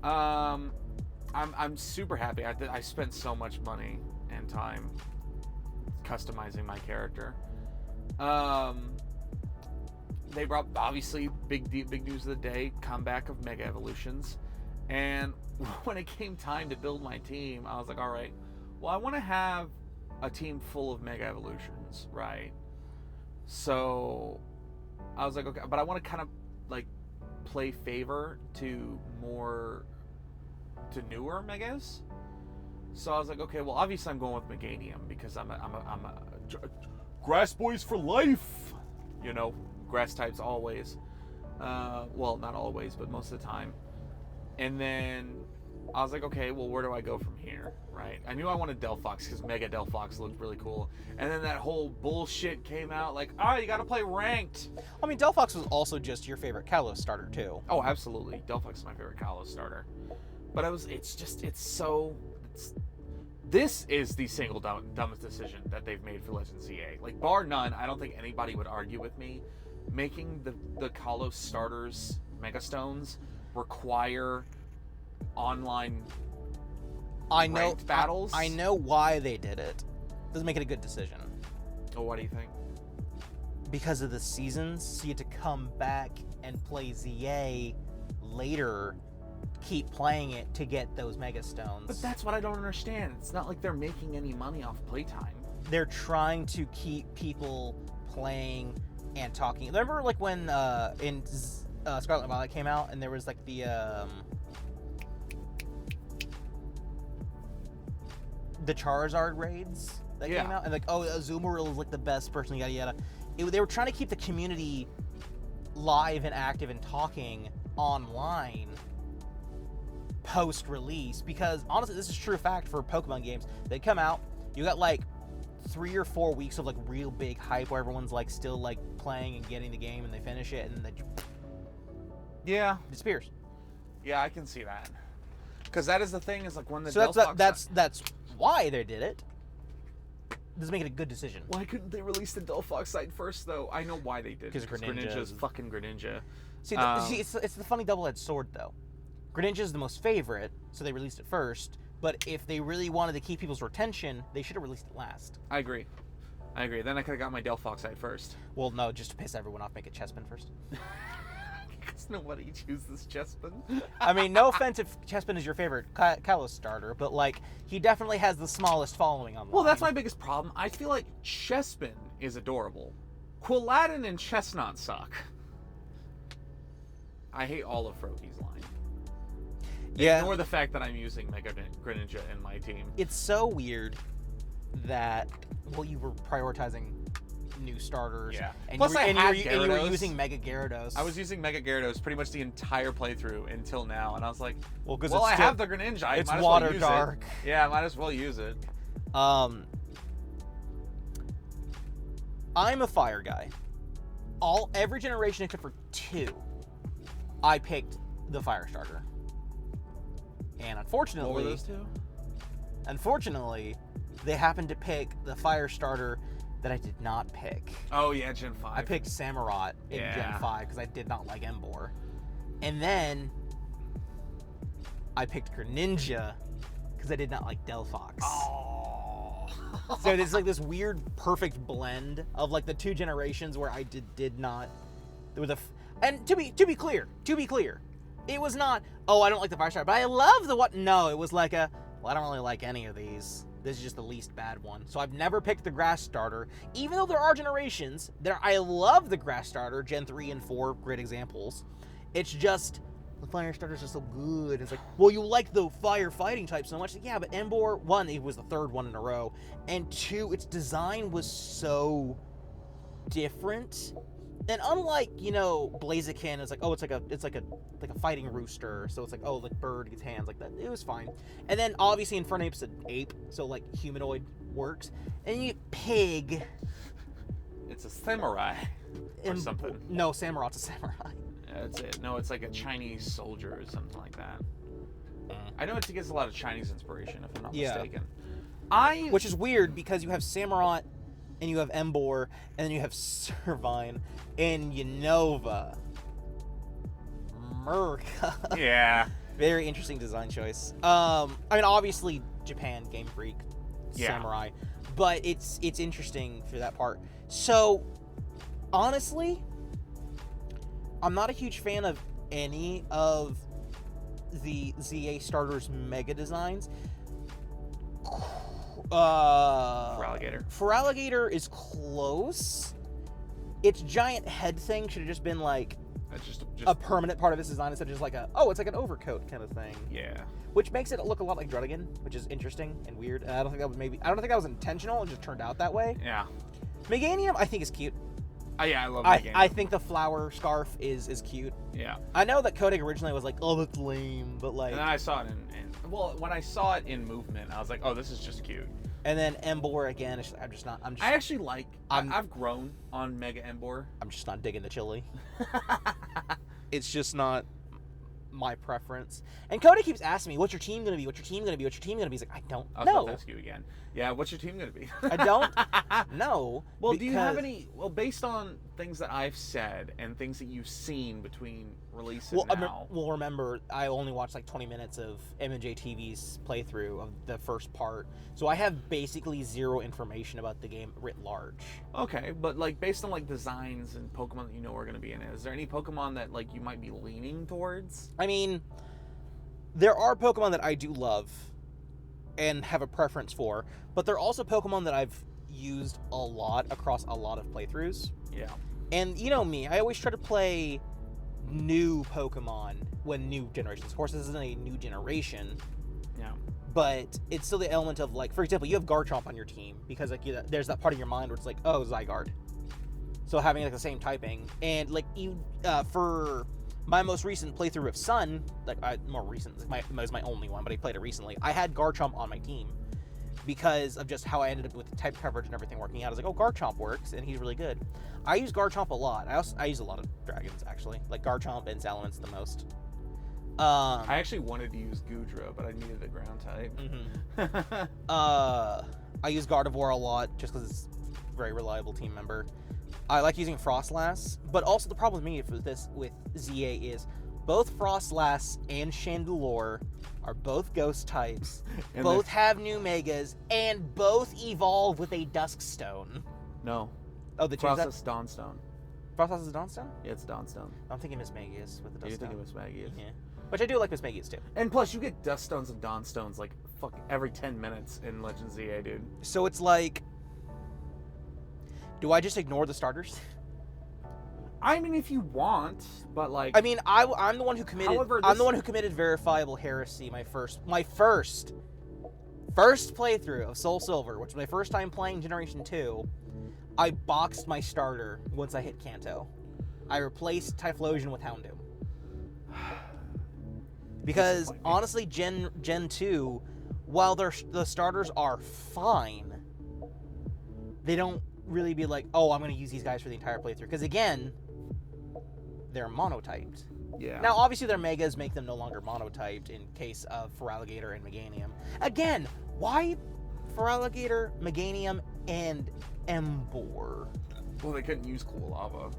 Speaker 2: I'm super happy. I spent so much money and time customizing my character. They brought, obviously, big news of the day, comeback of Mega Evolutions. And when it came time to build my team, I was like, all right, well, I want to have a team full of Mega Evolutions, right? So I was like, okay, but I want to kind of like play favor to newer Megas. So I was like, okay, well, obviously I'm going with Meganium because I'm a grass boys for life, you know, grass types always. Well, not always, but most of the time. And then I was like, okay, well, where do I go from here, right? I knew I wanted Delphox because Mega Delphox looked really cool. And then that whole bullshit came out, like, all right, you got to play ranked.
Speaker 1: I mean, Delphox was also just your favorite Kalos starter, too.
Speaker 2: Oh, absolutely. Delphox is my favorite Kalos starter. But this is the single dumbest decision that they've made for Legends ZA. Like, bar none, I don't think anybody would argue with me. Making the Kalos starters, Mega Stones, require online ranked battles.
Speaker 1: I know why they did it. Doesn't make it a good decision.
Speaker 2: Oh, what do you think?
Speaker 1: Because of the seasons, so you had to come back and play ZA later, keep playing it to get those Mega Stones.
Speaker 2: But that's what I don't understand. It's not like they're making any money off playtime.
Speaker 1: They're trying to keep people playing and talking. Remember, like, when in Scarlet and Violet came out, and there was, like, the Charizard raids that came out? And, like, oh, Azumarill is, like, the best person, yada, yada. They were trying to keep the community live and active and talking online post-release, because, honestly, this is true fact for Pokemon games. They come out, you got, like, 3 or 4 weeks of, like, real big hype where everyone's, like, still, like, playing and getting the game, and they finish it, and then
Speaker 2: Yeah.
Speaker 1: disappears.
Speaker 2: Yeah, I can see that. Because that is the thing, is like when the
Speaker 1: So
Speaker 2: Delphox...
Speaker 1: that's why they did it. Doesn't make it a good decision.
Speaker 2: Why couldn't they release the Delphox site first, though? I know why they did.
Speaker 1: Because
Speaker 2: Greninja's fucking Greninja.
Speaker 1: See, it's the funny double-edged sword, though. Greninja is the most favorite, so they released it first. But if they really wanted to keep people's retention, they should have released it last.
Speaker 2: I agree. Then I could have got my Delphox site first.
Speaker 1: Well, no, just to piss everyone off, make it Chespin first.
Speaker 2: Because nobody chooses Chespin.
Speaker 1: I mean, no offense if Chespin is your favorite Kalos starter, but, like, he definitely has the smallest following online.
Speaker 2: Well, that's my biggest problem. I feel like Chespin is adorable. Quilladin and Chestnut suck. I hate all of Froakies line.
Speaker 1: Yeah.
Speaker 2: Ignore the fact that I'm using Mega Greninja in my team.
Speaker 1: It's so weird that, well, you were prioritizing new starters.
Speaker 2: Yeah.
Speaker 1: And
Speaker 2: Plus,
Speaker 1: you were
Speaker 2: Gyarados.
Speaker 1: using Mega Gyarados.
Speaker 2: I was using Mega Gyarados pretty much the entire playthrough until now, and I was like,
Speaker 1: well,
Speaker 2: I have the Greninja. I
Speaker 1: it's
Speaker 2: might as
Speaker 1: water
Speaker 2: well use
Speaker 1: dark.
Speaker 2: It. Yeah, I might as well use it.
Speaker 1: I'm a fire guy. Every generation except for 2, I picked the fire starter. And unfortunately,
Speaker 2: What were those 2?
Speaker 1: Unfortunately, they happened to pick the fire starter that I did not pick.
Speaker 2: Oh yeah, Gen 5.
Speaker 1: I picked Samurott in Gen 5 because I did not like Emboar. And then I picked Greninja because I did not like Delphox.
Speaker 2: Oh.
Speaker 1: So it's like this weird perfect blend of like the 2 generations where I did not. There was and to be clear, it was not, oh, I don't like the fire starter, but I love the what? No, it was like I don't really like any of these. This is just the least bad one. So I've never picked the grass starter, even though there are generations that I love the grass starter, Gen 3 and 4, great examples. It's just, the fire starters are so good. It's like, well, you like the fire fighting type so much. Like, yeah, but Emboar, 1, it was the 3rd one in a row, and 2, its design was so different. And unlike, Blaziken, it's like, oh, it's like a fighting rooster, so it's like, oh, like bird gets hands like that. It was fine. And then obviously Infernape's an ape, so like humanoid works. And you get pig.
Speaker 2: It's a samurai or something.
Speaker 1: No, Samurot's a samurai.
Speaker 2: That's it. No, it's like a Chinese soldier or something like that. I know it gets a lot of Chinese inspiration, if I'm not mistaken.
Speaker 1: Which is weird because you have Samurott, and you have Embor, and then you have Servine, and Unova. Merca.
Speaker 2: Yeah.
Speaker 1: Very interesting design choice. I mean, obviously, Japan, Game Freak, Samurai. But it's interesting for that part. So, honestly, I'm not a huge fan of any of the ZA starters mega designs. For Alligator is close. Its giant head thing should have just been like
Speaker 2: just
Speaker 1: a permanent part of its design instead of just like it's like an overcoat kind of thing.
Speaker 2: Yeah.
Speaker 1: Which makes it look a lot like Druddigan, which is interesting and weird. And I don't think that was intentional. It just turned out that way.
Speaker 2: Yeah.
Speaker 1: Meganium, I think, is cute.
Speaker 2: Yeah, I love Meganium.
Speaker 1: I think the flower scarf is cute.
Speaker 2: Yeah.
Speaker 1: I know that Kodak originally was like, oh, that's lame, but like.
Speaker 2: And then I saw it when I saw it in movement, I was like, oh, this is just cute.
Speaker 1: And then Embor again,
Speaker 2: I actually like. I've grown on Mega Embor.
Speaker 1: I'm just not digging the chili. It's just not my preference. And Cody keeps asking me, "What's your team gonna be? What's your team gonna be? What's your team gonna be?" He's like, "I don't know."
Speaker 2: I'll ask you again. Yeah, what's your team gonna be?
Speaker 1: I don't know.
Speaker 2: Well, do you have any? Well, based on things that I've said and things that you've seen between release and now.
Speaker 1: Remember, I only watched like 20 minutes of M&J TV's playthrough of the first part, so I have basically zero information about the game writ large.
Speaker 2: Okay, but like based on like designs and Pokemon that you know are going to be in it, is there any Pokemon that like you might be leaning towards?
Speaker 1: I mean, there are Pokemon that I do love and have a preference for, but there are also Pokemon that I've used a lot across a lot of playthroughs.
Speaker 2: Yeah.
Speaker 1: And you know me, I always try to play new Pokemon when new generations. Of course, this isn't a new generation.
Speaker 2: Yeah.
Speaker 1: But it's still the element of, like, for example, you have Garchomp on your team because, like, there's that part of your mind where it's like, oh, Zygarde. So having, like, the same typing. And, like, for my most recent playthrough of Sun, like, more recent, it was my only one, but I played it recently, I had Garchomp on my team because of just how I ended up with the type coverage and everything working out. I was like, oh, Garchomp works, and he's really good. I use Garchomp a lot. I use a lot of dragons, actually. Like, Garchomp and Salamence the most.
Speaker 2: I actually wanted to use Goodra, but I needed a ground type.
Speaker 1: Mm-hmm. I use Gardevoir a lot, just because it's a very reliable team member. I like using Frostlass, but also the problem with me with ZA is both Frostlass and Chandelure are both ghost types, both have new megas, and both evolve with a Duskstone.
Speaker 2: No.
Speaker 1: Oh, the
Speaker 2: Frostlass is Dawnstone.
Speaker 1: Frostlass is Dawnstone?
Speaker 2: Yeah, it's Dawnstone.
Speaker 1: I'm thinking Mismagius with the Duskstone.
Speaker 2: You're thinking Mismagius?
Speaker 1: Yeah. Which I do like Mismagius too.
Speaker 2: And plus, you get Duststones and Dawnstones like every 10 minutes in Legends ZA, dude.
Speaker 1: So it's like, do I just ignore the starters?
Speaker 2: I mean, if you want, but like,
Speaker 1: I mean, I'm the one who committed. I'm the one who committed verifiable heresy. My first playthrough of Soul Silver, which was my first time playing Generation 2. I boxed my starter once I hit Kanto. I replaced Typhlosion with Houndoom. Because honestly, Gen 2, while the starters are fine, they don't really be like, oh, I'm going to use these guys for the entire playthrough. Because again, they're monotyped.
Speaker 2: Yeah.
Speaker 1: Now, obviously, their megas make them no longer monotyped in case of Feraligatr and Meganium. Again, why Feraligatr, Meganium, and Embor?
Speaker 2: Well, they couldn't use Cool Lava.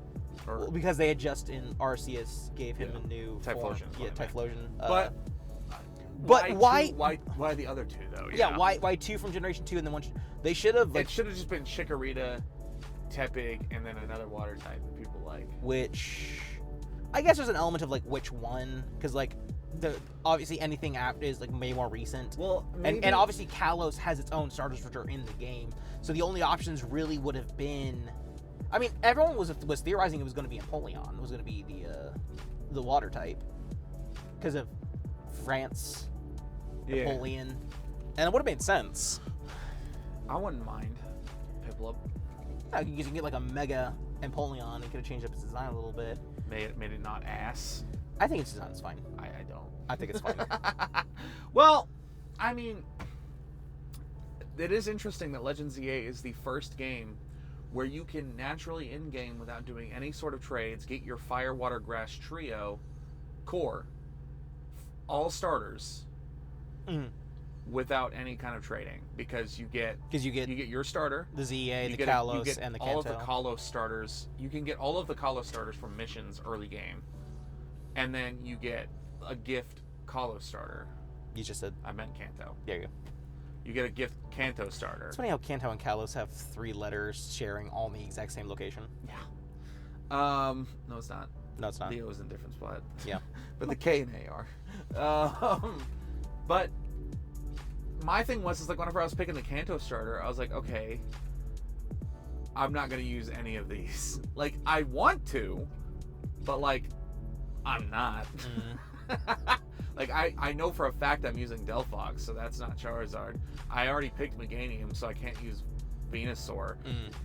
Speaker 1: Well, because they had just in Arceus gave him a new
Speaker 2: Typhlosion.
Speaker 1: Form. Yeah, Typhlosion.
Speaker 2: But why the other two though?
Speaker 1: Yeah, why two from Generation 2 and then one? They should have.
Speaker 2: It should have just been Chikorita, Tepig, and then another water type that people like.
Speaker 1: Which, I guess there's an element of like which one, because like obviously anything after is like way more recent.
Speaker 2: Well, maybe...
Speaker 1: and obviously Kalos has its own starters which are in the game, so the only options really would have been. I mean, everyone was theorizing it was going to be Empoleon. It was going to be the water type because of France, Empoleon, and it would have made sense.
Speaker 2: I wouldn't mind Piplup.
Speaker 1: Yeah, you can get like a Mega Empoleon. It could have changed up its design a little bit.
Speaker 2: Made it not ass.
Speaker 1: I think its design is fine.
Speaker 2: I don't.
Speaker 1: I think it's fine.
Speaker 2: Well, I mean, it is interesting that Legends ZA is the first game where you can naturally in-game, without doing any sort of trades, get your Fire, Water, Grass trio core, all starters, without any kind of trading, because you get your starter,
Speaker 1: the ZA,
Speaker 2: you
Speaker 1: the
Speaker 2: get
Speaker 1: Kalos, and the
Speaker 2: all
Speaker 1: Kanto.
Speaker 2: of the Kalos starters. You can get all of the Kalos starters from missions early game, and then you get a gift Kalos starter.
Speaker 1: You just said.
Speaker 2: I meant Kanto.
Speaker 1: There you go.
Speaker 2: You get a gift Kanto starter.
Speaker 1: It's funny how Kanto and Kalos have 3 letters sharing all in the exact same location.
Speaker 2: Yeah. No, it's not.
Speaker 1: No, it's not.
Speaker 2: The O is in a different spot.
Speaker 1: Yeah.
Speaker 2: But the K and A are. But my thing was, is like whenever I was picking the Kanto starter, I was like, okay, I'm not gonna use any of these. Like, I want to, but like, I'm not. Like, I know for a fact I'm using Delphox, so that's not Charizard. I already picked Meganium, so I can't use Venusaur.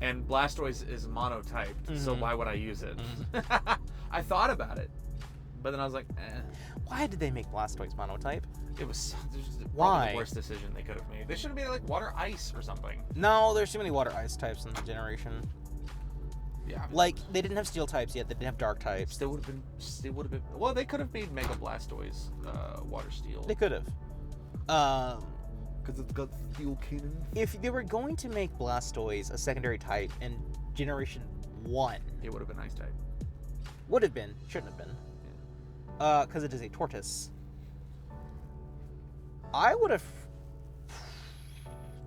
Speaker 2: And Blastoise is mono-typed, so why would I use it? I thought about it, but then I was like, eh.
Speaker 1: Why did they make Blastoise monotype?
Speaker 2: It was probably
Speaker 1: Why?
Speaker 2: the worst decision they could have made. They should have made it like Water Ice or something.
Speaker 1: No, there's too many Water Ice types in the generation.
Speaker 2: Yeah. I mean,
Speaker 1: Like, they didn't have Steel types yet. They didn't have Dark types.
Speaker 2: Still would have been. Well, they could have made Mega Blastoise Water Steel.
Speaker 1: They could have.
Speaker 2: Because it's got Steel Cannon.
Speaker 1: If they were going to make Blastoise a secondary type in Generation 1,
Speaker 2: It would have been Ice type.
Speaker 1: would have been, shouldn't have been. Because it is a tortoise. I would have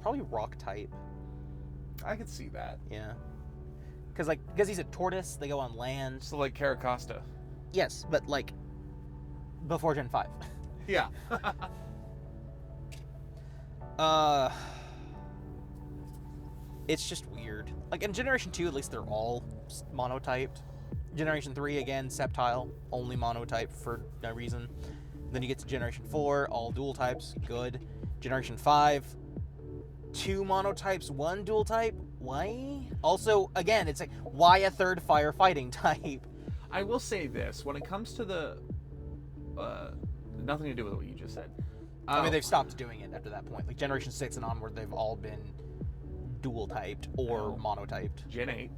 Speaker 1: probably Rock type.
Speaker 2: I could see that.
Speaker 1: Yeah. Because he's a tortoise, they go on land.
Speaker 2: So like Caracosta.
Speaker 1: Yes, but like before Gen 5.
Speaker 2: Yeah.
Speaker 1: It's just weird. Like in Generation 2, at least they're all monotyped. Generation 3, again, Sceptile, only monotype for no reason. Then you get to Generation 4, all dual types, good. Generation 5, 2 monotypes, 1 dual type. Why? Also, again, it's like, why a third firefighting type?
Speaker 2: I will say this, when it comes to the nothing to do with what you just said.
Speaker 1: I mean, they've stopped doing it after that point. Like Generation 6 and onward, they've all been dual typed or monotyped.
Speaker 2: Gen 8.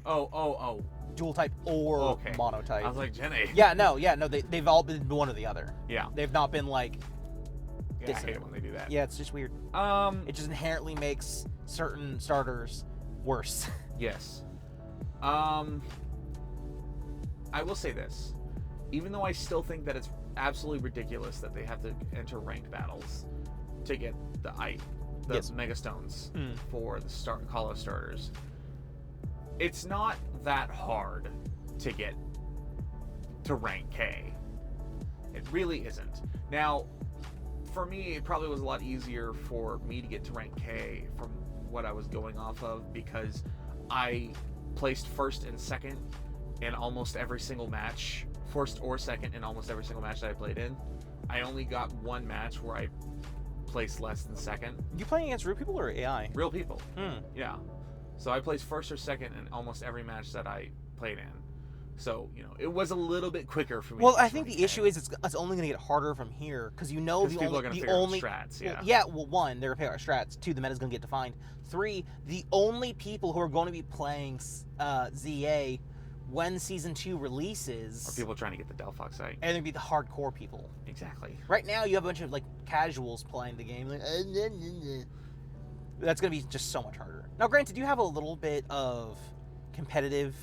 Speaker 2: Oh.
Speaker 1: Dual type or monotype.
Speaker 2: I was like, Gen 8.
Speaker 1: Yeah, no, they've all been one or the other.
Speaker 2: Yeah.
Speaker 1: They've not been like.
Speaker 2: Yeah, I hate it when they do that.
Speaker 1: Yeah, it's just weird. It just inherently makes certain starters worse.
Speaker 2: Yes. I will say this. Even though I still think that it's absolutely ridiculous that they have to enter ranked battles to get the Mega Stones for the Kalos starters, it's not that hard to get to rank K. It really isn't. Now, for me, it probably was a lot easier for me to get to rank K from what I was going off of, because I placed first and second in almost every single match. First or second in almost every single match that I played in. I only got one match where I placed less than second.
Speaker 1: You playing against real people or AI?
Speaker 2: Real people. Yeah. So I placed first or second in almost every match that I played in. So, it was a little bit quicker for me.
Speaker 1: Well, I think the issue is it's only going to get harder from here, because the
Speaker 2: people are going to figure out strats,
Speaker 1: yeah. Well, 1, they're going to figure out strats. 2, the meta's going to get defined. 3, the only people who are going to be playing ZA when Season 2 releases
Speaker 2: are people trying to get the Delphox site.
Speaker 1: And they're going to be the hardcore people.
Speaker 2: Exactly.
Speaker 1: Right now, you have a bunch of casuals playing the game. That's going to be just so much harder. Now, granted, you have a little bit of competitive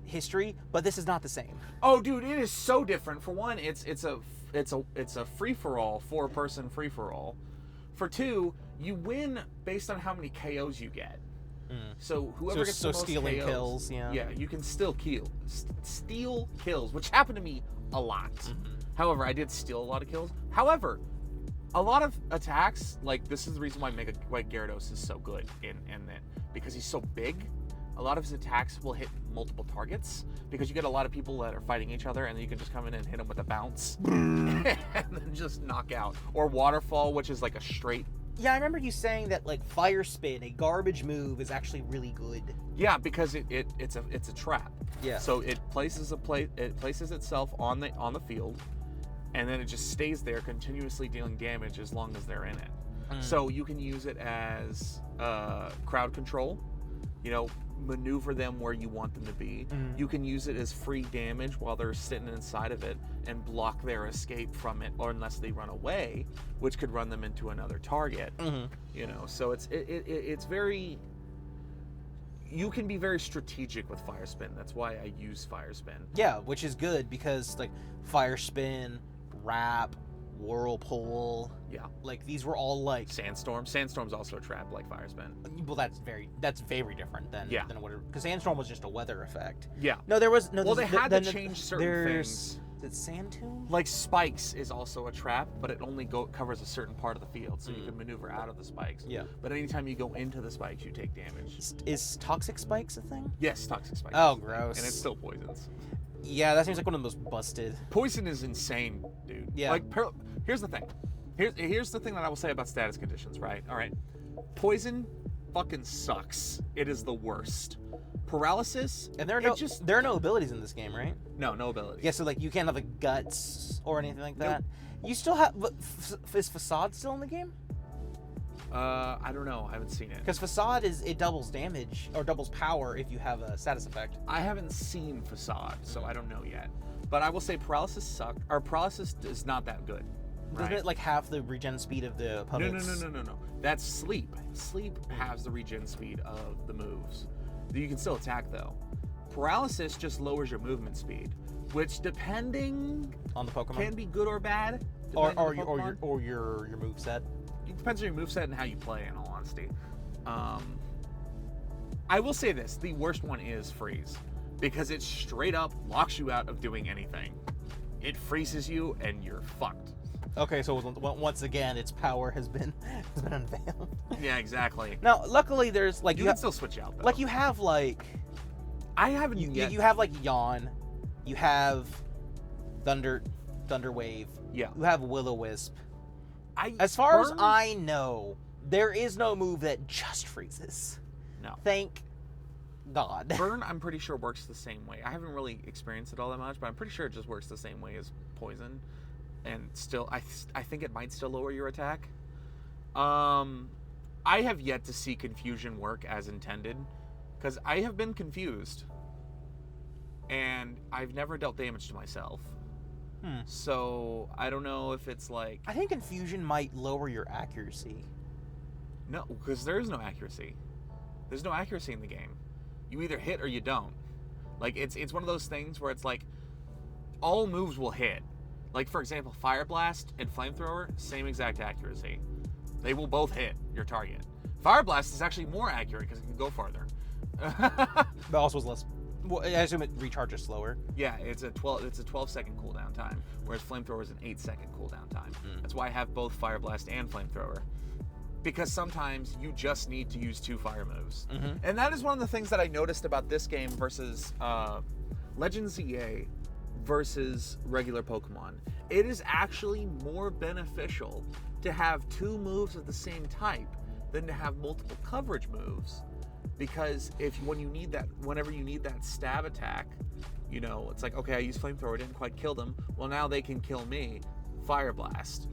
Speaker 1: history, but this is not the same.
Speaker 2: Oh, dude, it is so different. For one, it's a free for all, 4-person free for all. For 2, you win based on how many KOs you get. So whoever gets the most
Speaker 1: stealing
Speaker 2: KOs,
Speaker 1: kills,
Speaker 2: yeah, you can still steal kills, which happened to me a lot. However, I did steal a lot of kills. However, a lot of attacks, like this is the reason why Gyarados is so good in that, because he's so big. A lot of his attacks will hit multiple targets, because you get a lot of people that are fighting each other, and then you can just come in and hit them with a bounce and then just knock out. Or Waterfall, which is like a straight.
Speaker 1: Yeah, I remember you saying that Fire Spin, a garbage move, is actually really good.
Speaker 2: Yeah, because it's a trap.
Speaker 1: Yeah.
Speaker 2: So it places itself on the field, and then it just stays there, continuously dealing damage as long as they're in it. So you can use it as crowd control. maneuver them where you want them to be. You can use it as free damage while they're sitting inside of it and block their escape from it, or unless they run away, which could run them into another target. So it's very, you can be very strategic with Fire Spin. That's why I use Fire Spin.
Speaker 1: Yeah, which is good because like Fire Spin, Wrap, Whirlpool.
Speaker 2: Yeah.
Speaker 1: Like these were all like
Speaker 2: Sandstorm. Sandstorm's also a trap like Fire Spin.
Speaker 1: Well, that's very different than what, because Sandstorm was just a weather effect.
Speaker 2: Yeah.
Speaker 1: No, there was no.
Speaker 2: Well, they had to change certain things.
Speaker 1: Is it Sand Tomb?
Speaker 2: Like Spikes is also a trap, but it only covers a certain part of the field, so you can maneuver out of the spikes.
Speaker 1: Yeah.
Speaker 2: But anytime you go into the spikes, you take damage.
Speaker 1: Is Toxic Spikes a thing?
Speaker 2: Yes, Toxic Spikes.
Speaker 1: Oh, gross.
Speaker 2: And it still poisons.
Speaker 1: Yeah, that seems like one of the most busted.
Speaker 2: Poison is insane, dude.
Speaker 1: Yeah.
Speaker 2: Like, here's the thing. Here's the thing that I will say about status conditions, right? All right. Poison fucking sucks. It is the worst. Paralysis,
Speaker 1: and there are no abilities in this game, right?
Speaker 2: No abilities.
Speaker 1: Yeah, so like you can't have like guts or anything like that. Nope. You still have, is Facade still in the game?
Speaker 2: I don't know. I haven't seen it.
Speaker 1: Because Facade it doubles damage or doubles power if you have a status effect.
Speaker 2: I haven't seen Facade, so I don't know yet. But I will say Paralysis Paralysis is not that good.
Speaker 1: Doesn't it like half the regen speed of the opponents?
Speaker 2: No. That's Sleep. Sleep halves the regen speed of the moves. You can still attack though. Paralysis just lowers your movement speed, which depending
Speaker 1: on the Pokemon
Speaker 2: can be good or bad.
Speaker 1: Or your move set.
Speaker 2: It depends on your moveset and how you play, in all honesty. I will say this, the worst one is Freeze, because it straight up locks you out of doing anything. It freezes you and you're fucked.
Speaker 1: Okay, so once again, its power has been unveiled.
Speaker 2: Yeah, exactly.
Speaker 1: Now, luckily, there's like
Speaker 2: you can still switch out though.
Speaker 1: Like you have like,
Speaker 2: I haven't yet.
Speaker 1: You have like Yawn, you have Thunder Wave.
Speaker 2: Yeah.
Speaker 1: You have Will-O-Wisp. As far as I know, there is no move that just freezes.
Speaker 2: No.
Speaker 1: Thank God.
Speaker 2: Burn, I'm pretty sure works the same way. I haven't really experienced it all that much, but I'm pretty sure it just works the same way as Poison. And still, I think it might still lower your attack. I have yet to see Confusion work as intended, because I have been confused, and I've never dealt damage to myself. So I don't know if it's like,
Speaker 1: I think Confusion might lower your accuracy.
Speaker 2: No, because there is no accuracy. There's no accuracy in the game. You either hit or you don't. Like it's one of those things where it's like all moves will hit. Like, for example, Fire Blast and Flamethrower, same exact accuracy. They will both hit your target. Fire Blast is actually more accurate because it can go farther.
Speaker 1: But also is less. Well, I assume it recharges slower.
Speaker 2: Yeah, it's a 12-second cooldown time, whereas Flamethrower is an 8-second cooldown time. That's why I have both Fire Blast and Flamethrower. Because sometimes you just need to use 2 fire moves. And that is one of the things that I noticed about this game versus Legends EA versus regular Pokemon. It is actually more beneficial to have 2 moves of the same type than to have multiple coverage moves, because whenever you need that stab attack, it's like, okay, I used Flamethrower, didn't quite kill them, well now they can kill me, Fire Blast.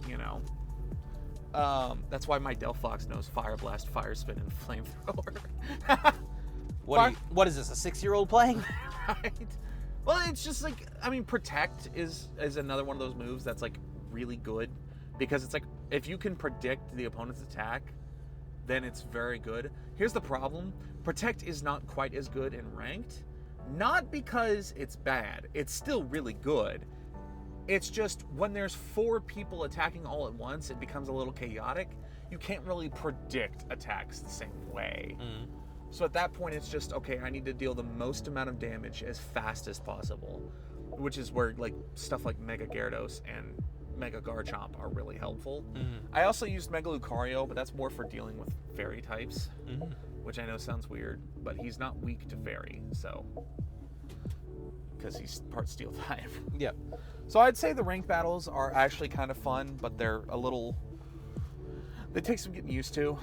Speaker 2: That's why my Delphox knows Fire Blast, Fire Spin, and Flamethrower.
Speaker 1: What is this, a 6-year-old playing?
Speaker 2: Right. Well, it's just like, Protect is another one of those moves that's like really good, because it's like, if you can predict the opponent's attack, then it's very good. Here's the problem. Protect is not quite as good in ranked, not because it's bad. It's still really good. It's just when there's 4 people attacking all at once, it becomes a little chaotic. You can't really predict attacks the same way. So at that point, it's just, okay, I need to deal the most amount of damage as fast as possible, which is where like stuff like Mega Gyarados and Mega Garchomp are really helpful. I also used Mega Lucario, but that's more for dealing with fairy types, which I know sounds weird, but he's not weak to fairy, so, because he's part steel type.
Speaker 1: Yeah.
Speaker 2: So I'd say the rank battles are actually kind of fun, but they take some getting used to.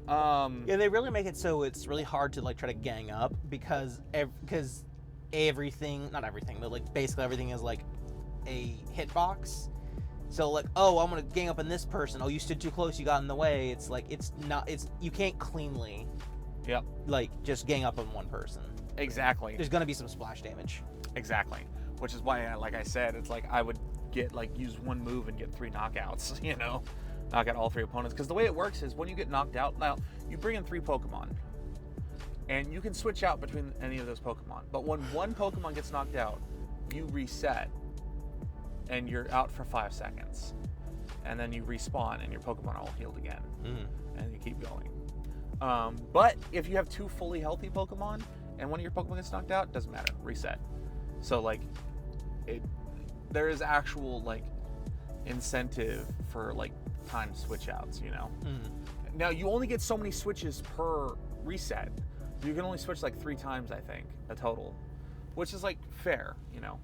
Speaker 1: Yeah, they really make it so it's really hard to like try to gang up, because everything, not everything, but like basically everything is like a hitbox. So like, oh, I'm gonna gang up on this person. Oh, you stood too close, you got in the way. It's like, you can't cleanly
Speaker 2: Yep.
Speaker 1: Like, just gang up on one person.
Speaker 2: Exactly.
Speaker 1: There's going to be some splash damage.
Speaker 2: Exactly. Which is why, like I said, it's like I would get, like, use one move and get 3 knockouts, you know? Knock out all 3 opponents. Because the way it works is when you get knocked out, now, you bring in 3 Pokemon. And you can switch out between any of those Pokemon. But when one Pokemon gets knocked out, you reset. And you're out for 5 seconds. And then you respawn and your Pokemon are all healed again. Mm-hmm. And you keep going. But if you have 2 fully healthy Pokemon and one of your Pokemon gets knocked out, doesn't matter. Reset. So, like, there is actual, like, incentive for, like, time switch outs, you know? Mm-hmm. Now, you only get so many switches per reset. You can only switch, like, 3 times, I think, a total. Which is, like, fair, you know?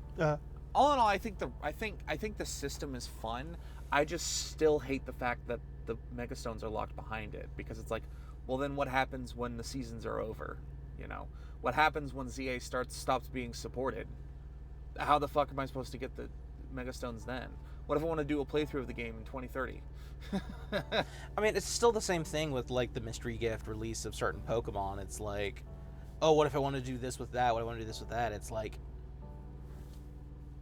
Speaker 2: All in all, I think the system is fun. I just still hate the fact that the Megastones are locked behind it, because it's like, well, then what happens when the seasons are over? You know, what happens when ZA stops being supported? How the fuck am I supposed to get the Megastones then? What if I want to do a playthrough of the game in 2030?
Speaker 1: I mean, it's still the same thing with, like, the mystery gift release of certain Pokemon. It's like, oh, what if I want to do this with that? What if I want to do this with that? It's like,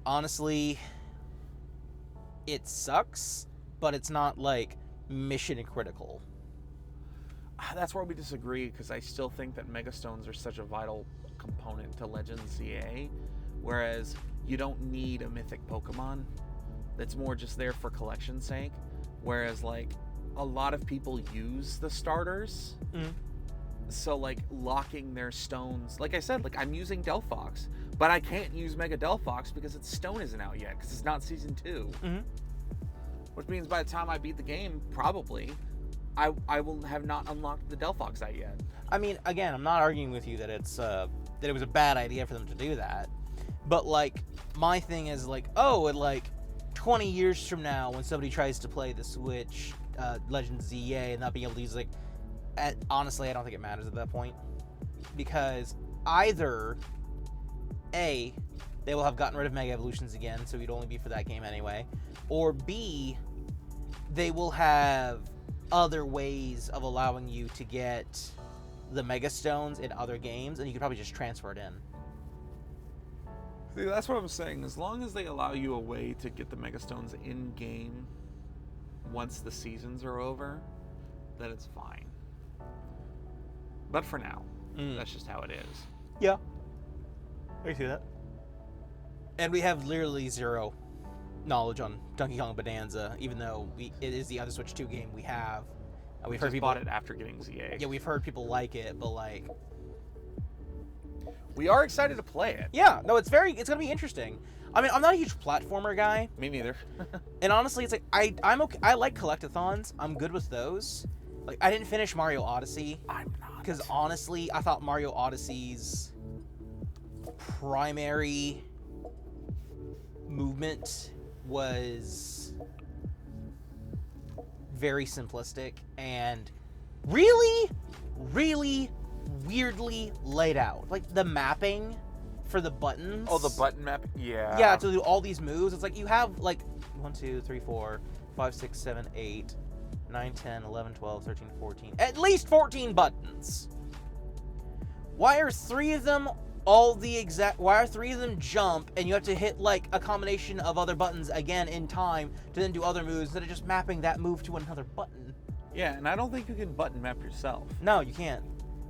Speaker 1: honestly, it sucks, but it's not, like, mission critical.
Speaker 2: That's where we disagree, because I still think that Megastones are such a vital component to Legends ZA, whereas you don't need a mythic Pokemon. That's more just there for collection's sake, whereas, like, a lot of people use the starters. Mm-hmm. So, like, locking their stones, like I said, like, I'm using Delphox, but I can't use Mega Delphox because its stone isn't out yet, because it's not Season 2. Mm-hmm. Which means by the time I beat the game, probably, I will have not unlocked the Delphox site yet.
Speaker 1: I mean, again, I'm not arguing with you that that it was a bad idea for them to do that. But, like, my thing is, like, oh, and, like, 20 years from now, when somebody tries to play the Switch Legends ZA and not being able to use, like, honestly, I don't think it matters at that point. Because either, A, they will have gotten rid of Mega Evolutions again, so it'd only be for that game anyway. Or B, they will have other ways of allowing you to get the Mega Stones in other games, and you could probably just transfer it in.
Speaker 2: See, that's what I'm saying. As long as they allow you a way to get the Mega Stones in-game once the seasons are over, then it's fine. But for now, that's just how it is.
Speaker 1: Yeah. I see that. And we have literally zero knowledge on Donkey Kong Bonanza, even though it is the other Switch 2 game we have.
Speaker 2: We've heard people bought it after getting ZA.
Speaker 1: Yeah, we've heard people like it, but, like,
Speaker 2: we are excited to play it.
Speaker 1: Yeah, no, it's gonna be interesting. I mean, I'm not a huge platformer guy.
Speaker 2: Me neither.
Speaker 1: And honestly, it's like I'm okay. I like collectathons. I'm good with those. Like, I didn't finish Mario Odyssey.
Speaker 2: I'm not.
Speaker 1: Because honestly, I thought Mario Odyssey's primary movement was very simplistic and really, really weirdly laid out. Like, the mapping for the buttons.
Speaker 2: Oh, the button map? Yeah.
Speaker 1: Yeah, to do all these moves. It's like you have, like, 1, 2, 3, 4, 5, 6, 7, 8, 9, 10, 11, 12, 13, 14. At least 14 buttons. Why are 3 of them why are 3 of them jump, and you have to hit, like, a combination of other buttons again in time to then do other moves instead of just mapping that move to another button?
Speaker 2: Yeah, and I don't think you can button map yourself.
Speaker 1: No, you can't.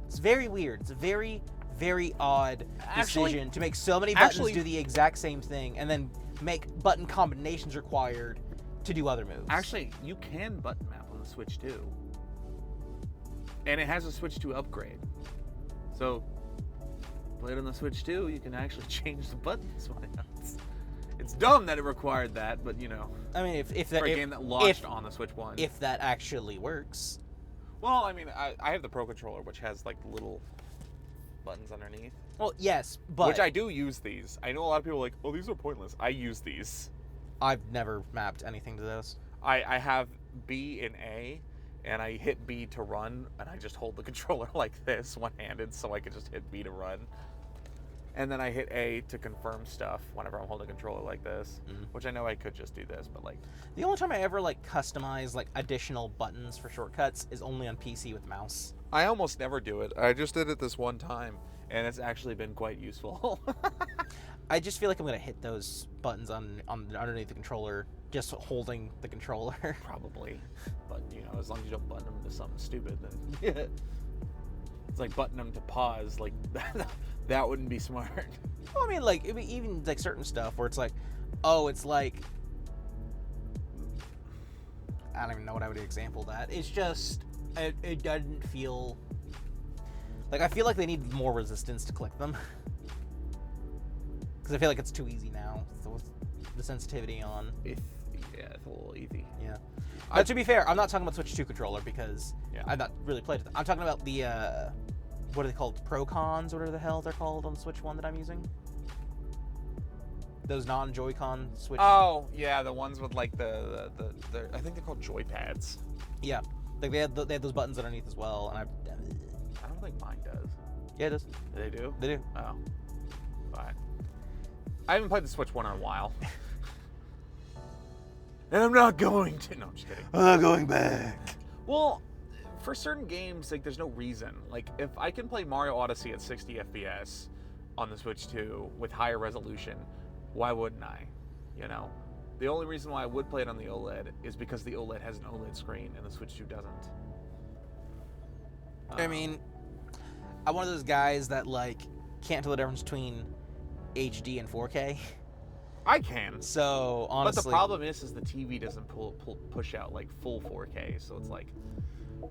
Speaker 1: It's very weird. It's a very, very odd decision to make so many buttons do the exact same thing and then make button combinations required to do other moves.
Speaker 2: Actually, you can button map on the Switch 2. And it has a Switch 2 upgrade. So, play it on the Switch 2, you can actually change the buttons. It's dumb that it required that, but, you know.
Speaker 1: I mean, if
Speaker 2: for a game that launched on the Switch 1.
Speaker 1: If that actually works.
Speaker 2: Well, I mean, I have the Pro Controller, which has, like, little buttons underneath.
Speaker 1: Well, yes, but...
Speaker 2: Which I do use these. I know a lot of people are like, oh, these are pointless. I use these.
Speaker 1: I've never mapped anything to those.
Speaker 2: I have B and A, and I hit B to run, and I just hold the controller like this, one-handed, so I can just hit B to run. And then I hit A to confirm stuff whenever I'm holding a controller like this, which I know I could just do this, but, like...
Speaker 1: The only time I ever, like, customize, like, additional buttons for shortcuts is only on PC with mouse.
Speaker 2: I almost never do it. I just did it this one time, and it's actually been quite useful.
Speaker 1: I just feel like I'm gonna hit those buttons on underneath the controller, just holding the controller.
Speaker 2: Probably, but as long as you don't button them to something stupid, then it's like button them to pause. Like that wouldn't be smart.
Speaker 1: Well, I mean, like even like certain stuff where it's like, oh, it's like, I don't even know what I would example that. It's just it doesn't feel like, I feel like they need more resistance to click them. Because I feel like it's too easy now. So with the sensitivity on.
Speaker 2: It's a little easy.
Speaker 1: Yeah. But to be fair, I'm not talking about Switch 2 controller because
Speaker 2: Yeah.
Speaker 1: I've not really played it. I'm talking about the, what are they called? Pro-Cons, or whatever the hell they're called on the Switch 1 that I'm using. Those non-Joy-Con Switch.
Speaker 2: Oh, yeah, the ones with like the I think they're called joypads.
Speaker 1: Yeah. Like they had those buttons underneath as well, and
Speaker 2: I don't think mine does.
Speaker 1: yeah, it does.
Speaker 2: They do?
Speaker 1: They do.
Speaker 2: Oh. Fine. I haven't played the Switch 1 in a while. And I'm not going to. No, I'm just kidding.
Speaker 1: I'm not going back.
Speaker 2: Well, for certain games, like, there's no reason. Like, if I can play Mario Odyssey at 60 FPS on the Switch 2 with higher resolution, why wouldn't I? The only reason why I would play it on the OLED is because the OLED has an OLED screen and the Switch 2 doesn't.
Speaker 1: I mean, I'm one of those guys that, like, can't tell the difference between HD and 4K.
Speaker 2: I can.
Speaker 1: So, honestly...
Speaker 2: But the problem is the TV doesn't push out, like, full 4K. So it's like,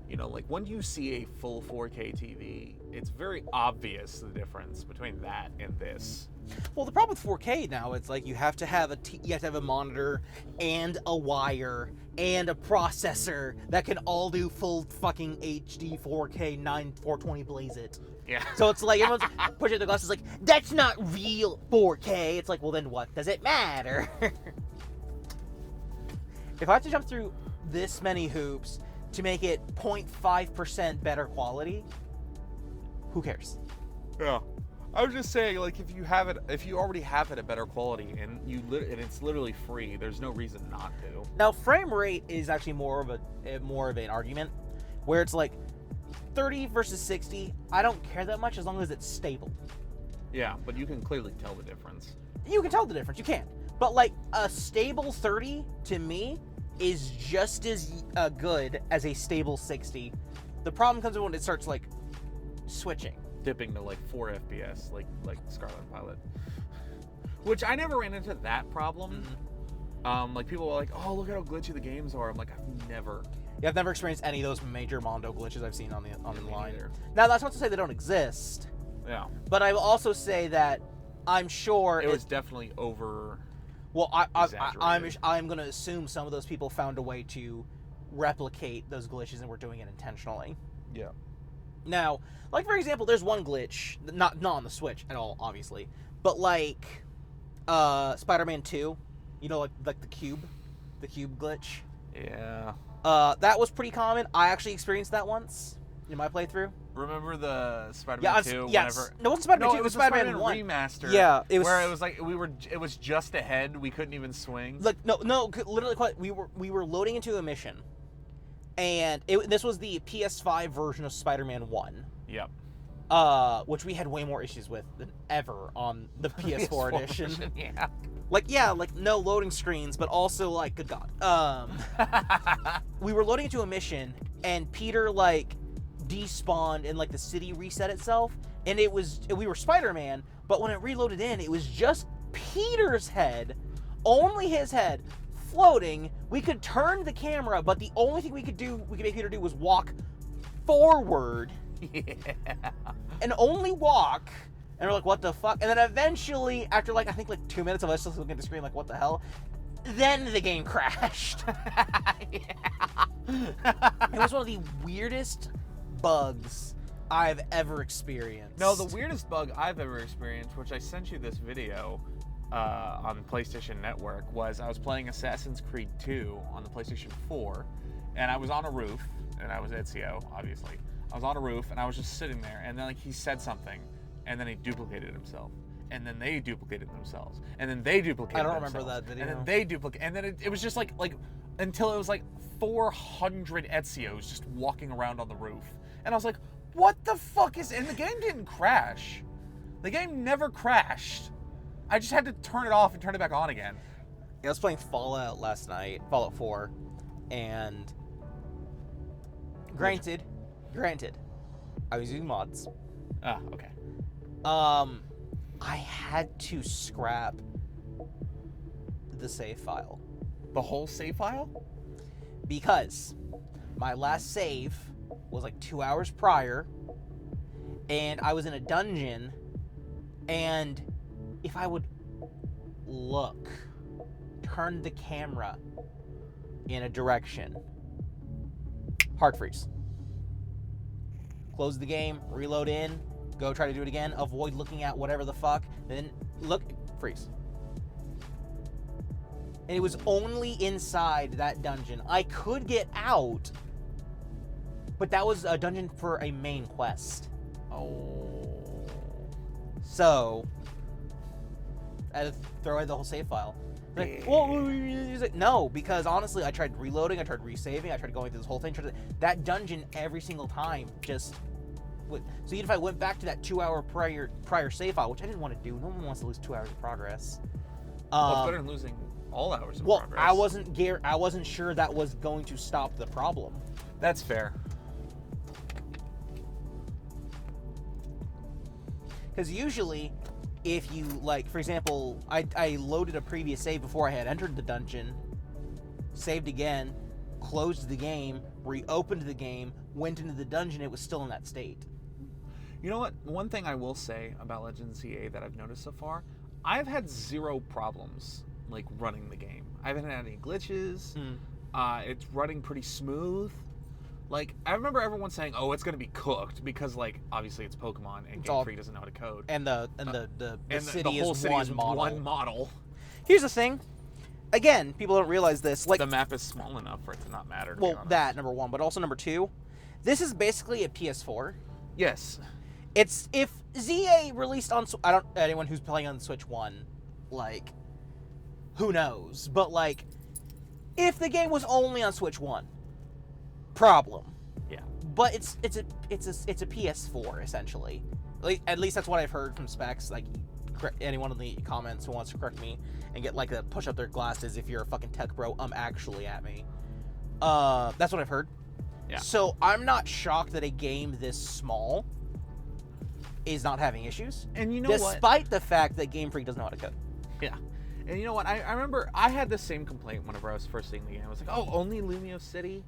Speaker 2: like, when you see a full 4K TV, it's very obvious the difference between that and this.
Speaker 1: Well, the problem with 4K now, it's like you have to have a monitor and a wire and a processor that can all do full fucking HD 4K 420 blaze it.
Speaker 2: Yeah.
Speaker 1: So it's like everyone's pushing their glasses like, that's not real 4K. It's like, well, then what does it matter? If I have to jump through this many hoops to make it 0.5% better quality, who cares?
Speaker 2: Yeah. I was just saying, like, if you already have it at better quality and it's literally free, there's no reason not to.
Speaker 1: Now, frame rate is actually more of an argument, where it's like 30 versus 60. I don't care that much as long as it's stable.
Speaker 2: Yeah, but you can clearly tell the difference.
Speaker 1: You can tell the difference. You can, but like a stable 30 to me is just as good as a stable 60. The problem comes when it starts like switching.
Speaker 2: Dipping to like 4 FPS, like Scarlet Pilot, which I never ran into that problem. Mm-hmm. Like people were like, "Oh, look at how glitchy the games are." I'm like, I've never
Speaker 1: experienced any of those major Mondo glitches I've seen on the line. Now, that's not to say they don't exist.
Speaker 2: Yeah.
Speaker 1: But I will also say that I'm sure
Speaker 2: it was definitely over.
Speaker 1: Well, I'm going to assume some of those people found a way to replicate those glitches and were doing it intentionally.
Speaker 2: Yeah.
Speaker 1: Now, like, for example, there's one glitch, not on the Switch at all, obviously, but like Spider-Man 2, like the cube glitch.
Speaker 2: Yeah.
Speaker 1: That was pretty common. I actually experienced that once in my playthrough.
Speaker 2: Remember the Spider-Man 2?
Speaker 1: Yes.
Speaker 2: Whenever...
Speaker 1: No, it wasn't Spider-Man 2.
Speaker 2: It was
Speaker 1: Spider-Man
Speaker 2: 1
Speaker 1: 1
Speaker 2: remaster.
Speaker 1: Yeah, it was
Speaker 2: where it was like it was just ahead. We couldn't even swing.
Speaker 1: Like no, literally, we were loading into a mission, and this was the PS5 version of Spider-Man 1.
Speaker 2: Yep.
Speaker 1: Which we had way more issues with than ever on the PS4 edition.
Speaker 2: Yeah.
Speaker 1: Like no loading screens, but also like, good God. We were loading into a mission, and Peter like despawned and like the city reset itself, and we were Spider-Man, but when it reloaded in, it was just Peter's head, only his head, floating. We could turn the camera, but the only thing we could make Peter do was walk forward.
Speaker 2: Yeah.
Speaker 1: And only walk. And we're like, what the fuck? And then eventually, after like, I think like 2 minutes of us just looking at the screen like, what the hell? Then the game crashed.
Speaker 2: Yeah.
Speaker 1: It was one of the weirdest bugs I've ever experienced.
Speaker 2: No, the weirdest bug I've ever experienced, which I sent you this video on PlayStation Network, was I was playing Assassin's Creed 2 on the PlayStation 4, and I was on a roof, and I was Ezio, obviously. I was on a roof, and I was just sitting there, and then like he said something, and then he duplicated himself, and then they duplicated themselves, and then they duplicated themselves. I don't remember that video. And then they duplicated, and then it was just like until it was like 400 Ezios just walking around on the roof, And I was like, what the fuck is... And the game didn't crash. The game never crashed. I just had to turn it off and turn it back on again.
Speaker 1: I was playing Fallout last night, Fallout 4, and granted, I was using mods.
Speaker 2: Ah, okay.
Speaker 1: I had to scrap the save file.
Speaker 2: The whole save file?
Speaker 1: Because my last save was like 2 hours prior, and I was in a dungeon, and if I would look, turn the camera in a direction, hard freeze. Close the game, reload in, go try to do it again, avoid looking at whatever the fuck, then look, freeze. And it was only inside that dungeon. I could get out, but that was a dungeon for a main quest.
Speaker 2: Oh.
Speaker 1: So, I had to throw away the whole save file. Like,
Speaker 2: Yeah.
Speaker 1: well, use it. No, because honestly, I tried reloading, I tried resaving, I tried going through this whole thing. That dungeon every single time just... So even if I went back to that 2 hour prior save file, which I didn't want to do, no one wants to lose 2 hours of progress.
Speaker 2: Well, it's better than losing all hours of progress.
Speaker 1: I wasn't sure that was going to stop the problem.
Speaker 2: That's fair.
Speaker 1: Because usually, if you, like, for example, I loaded a previous save before I had entered the dungeon, saved again, closed the game, reopened the game, went into the dungeon, it was still in that state.
Speaker 2: You know what? One thing I will say about Legends CA that I've noticed so far, I've had zero problems, like, running the game. I haven't had any glitches. It's running pretty smooth. Like, I remember everyone saying, "Oh, it's gonna be cooked," because, like, obviously it's Pokemon and Game Freak doesn't know how to code.
Speaker 1: And the
Speaker 2: whole
Speaker 1: city
Speaker 2: city
Speaker 1: is
Speaker 2: is
Speaker 1: one
Speaker 2: one model.
Speaker 1: Here's the thing. Again, people don't realize this. Like,
Speaker 2: The map is small enough for it to not matter. To be
Speaker 1: well,
Speaker 2: honest.
Speaker 1: that number one, but also number two. This is basically a PS4.
Speaker 2: Yes.
Speaker 1: It's if ZA released on anyone who's playing on Switch 1, like, who knows? But like, if the game was only on Switch 1, problem.
Speaker 2: Yeah.
Speaker 1: But it's a PS4 essentially. Like, at least that's what I've heard from specs. Like, anyone in the comments who wants to correct me and get like a push up their glasses if you're a fucking tech bro, actually at me. That's what I've heard.
Speaker 2: Yeah.
Speaker 1: So I'm not shocked that a game this small is not having issues.
Speaker 2: And you know what?
Speaker 1: Despite the fact that Game Freak doesn't know how to code.
Speaker 2: Yeah. And you know what? I remember I had the same complaint whenever I was first seeing the game. I was like, "Oh, only Lumio City."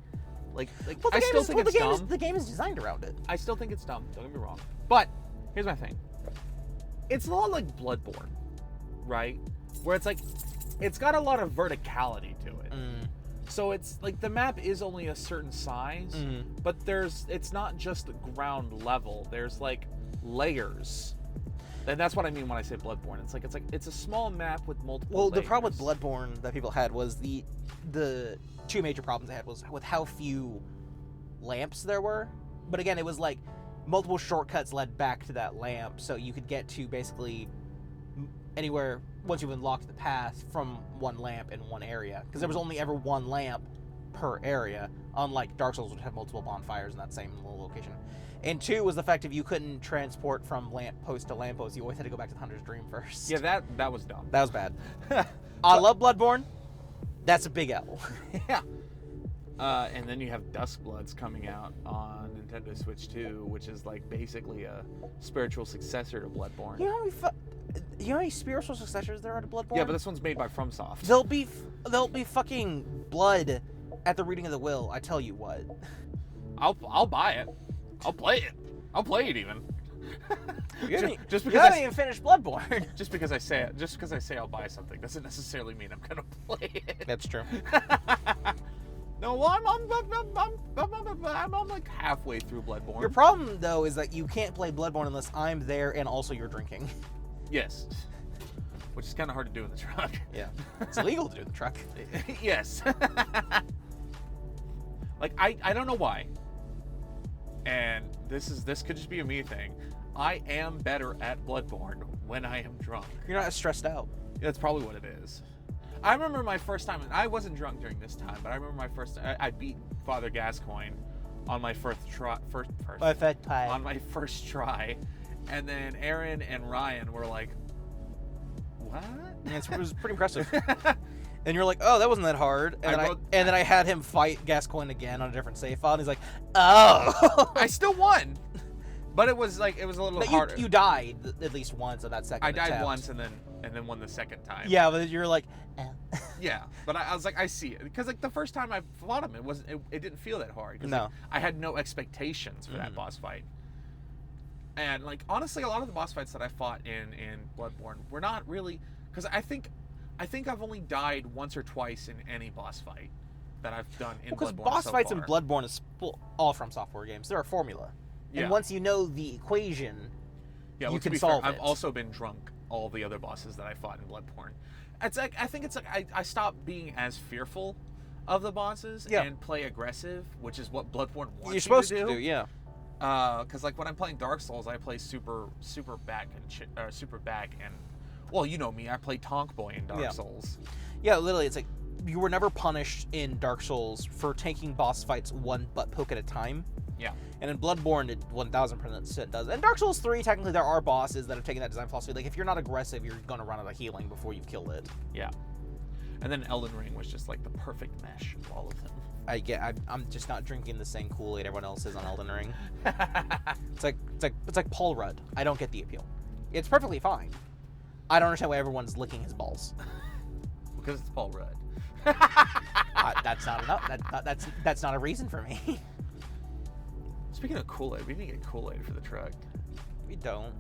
Speaker 2: Like
Speaker 1: Well,
Speaker 2: I still think it's dumb.
Speaker 1: The game is designed around it.
Speaker 2: I still think it's dumb. Don't get me wrong. But here's my thing. It's a lot like Bloodborne, right? Where it's like, it's got a lot of verticality to it. So it's like the map is only a certain size, but it's not just ground level. There's like layers. And that's what I mean when I say Bloodborne. It's a small map with multiple layers.
Speaker 1: The problem with Bloodborne that people had was the two major problems they had was with how few lamps there were. But again, it was like multiple shortcuts led back to that lamp, so you could get to basically anywhere once you've unlocked the path from one lamp in one area. Because there was only ever one lamp per area, unlike Dark Souls, which had multiple bonfires in that same little location. And two was the fact if you couldn't transport from lamppost to lamppost, you always had to go back to the Hunter's Dream first.
Speaker 2: Yeah, that was dumb.
Speaker 1: That was bad. I love Bloodborne. That's a big L.
Speaker 2: Yeah. And then you have Duskbloods coming out on Nintendo Switch 2, which is like basically a spiritual successor to Bloodborne.
Speaker 1: You know how many spiritual successors there are to Bloodborne?
Speaker 2: Yeah, but this one's made by FromSoft.
Speaker 1: There'll be fucking blood at the reading of the will. I tell you what.
Speaker 2: I'll buy it. I'll play it. I'll play it even.
Speaker 1: Just because I haven't even finished Bloodborne.
Speaker 2: Just because I say I'll buy something doesn't necessarily mean I'm gonna play it.
Speaker 1: That's true.
Speaker 2: No, well, I'm like halfway through Bloodborne.
Speaker 1: Your problem though is that you can't play Bloodborne unless I'm there and also you're drinking.
Speaker 2: Yes. Which is kind of hard to do in the truck.
Speaker 1: Yeah. It's illegal to do in the truck.
Speaker 2: Yes. Like I don't know why. And this could just be a me thing. I am better at Bloodborne when I am drunk.
Speaker 1: You're not as stressed out.
Speaker 2: That's probably what it is. I remember my first time, and I wasn't drunk during this time, but I remember my first time, I beat Father Gascoigne on my first try. On my first try, and then Aaron and Ryan were like, "What?"
Speaker 1: And it was pretty impressive. And you're like, "Oh, that wasn't that hard." And then I had him fight Gascoigne again on a different save file, and he's like, "Oh."
Speaker 2: I still won, but it was a little harder.
Speaker 1: You died at least once on that second.
Speaker 2: I died
Speaker 1: attempt.
Speaker 2: once and then won the second time.
Speaker 1: Yeah, but you're like,
Speaker 2: Yeah, but I was like, I see it, because like the first time I fought him, it didn't feel that hard.
Speaker 1: No,
Speaker 2: like, I had no expectations for that boss fight. And like honestly, a lot of the boss fights that I fought in Bloodborne were not really, because I think I've only died once or twice in any boss fight that I've done in Bloodborne.
Speaker 1: Because boss fights in Bloodborne is all from software games. They're a formula, and once you know the equation, you can solve it.
Speaker 2: I've also been drunk all the other bosses that I fought in Bloodborne. It's like I stopped being as fearful of the bosses and play aggressive, which is what Bloodborne wants
Speaker 1: You're supposed
Speaker 2: you to do.
Speaker 1: Yeah.
Speaker 2: Because like when I'm playing Dark Souls, I play super back and well, you know me, I play Tonk Boy in Dark Souls.
Speaker 1: Yeah, literally, it's like you were never punished in Dark Souls for taking boss fights one butt poke at a time.
Speaker 2: Yeah.
Speaker 1: And in Bloodborne, it 1000% does. And Dark Souls 3, technically, there are bosses that have taken that design philosophy. Like, if you're not aggressive, you're going to run out of healing before you kill it. Yeah.
Speaker 2: And then Elden Ring was just like the perfect mesh of all of them.
Speaker 1: I'm just not drinking the same Kool-Aid everyone else is on Elden Ring. It's like Paul Rudd. I don't get the appeal. It's perfectly fine. I don't understand why everyone's licking his balls.
Speaker 2: Because it's Paul Rudd.
Speaker 1: That's not enough. That's not a reason for me.
Speaker 2: Speaking of Kool-Aid, we need to get Kool-Aid for the truck.
Speaker 1: We don't.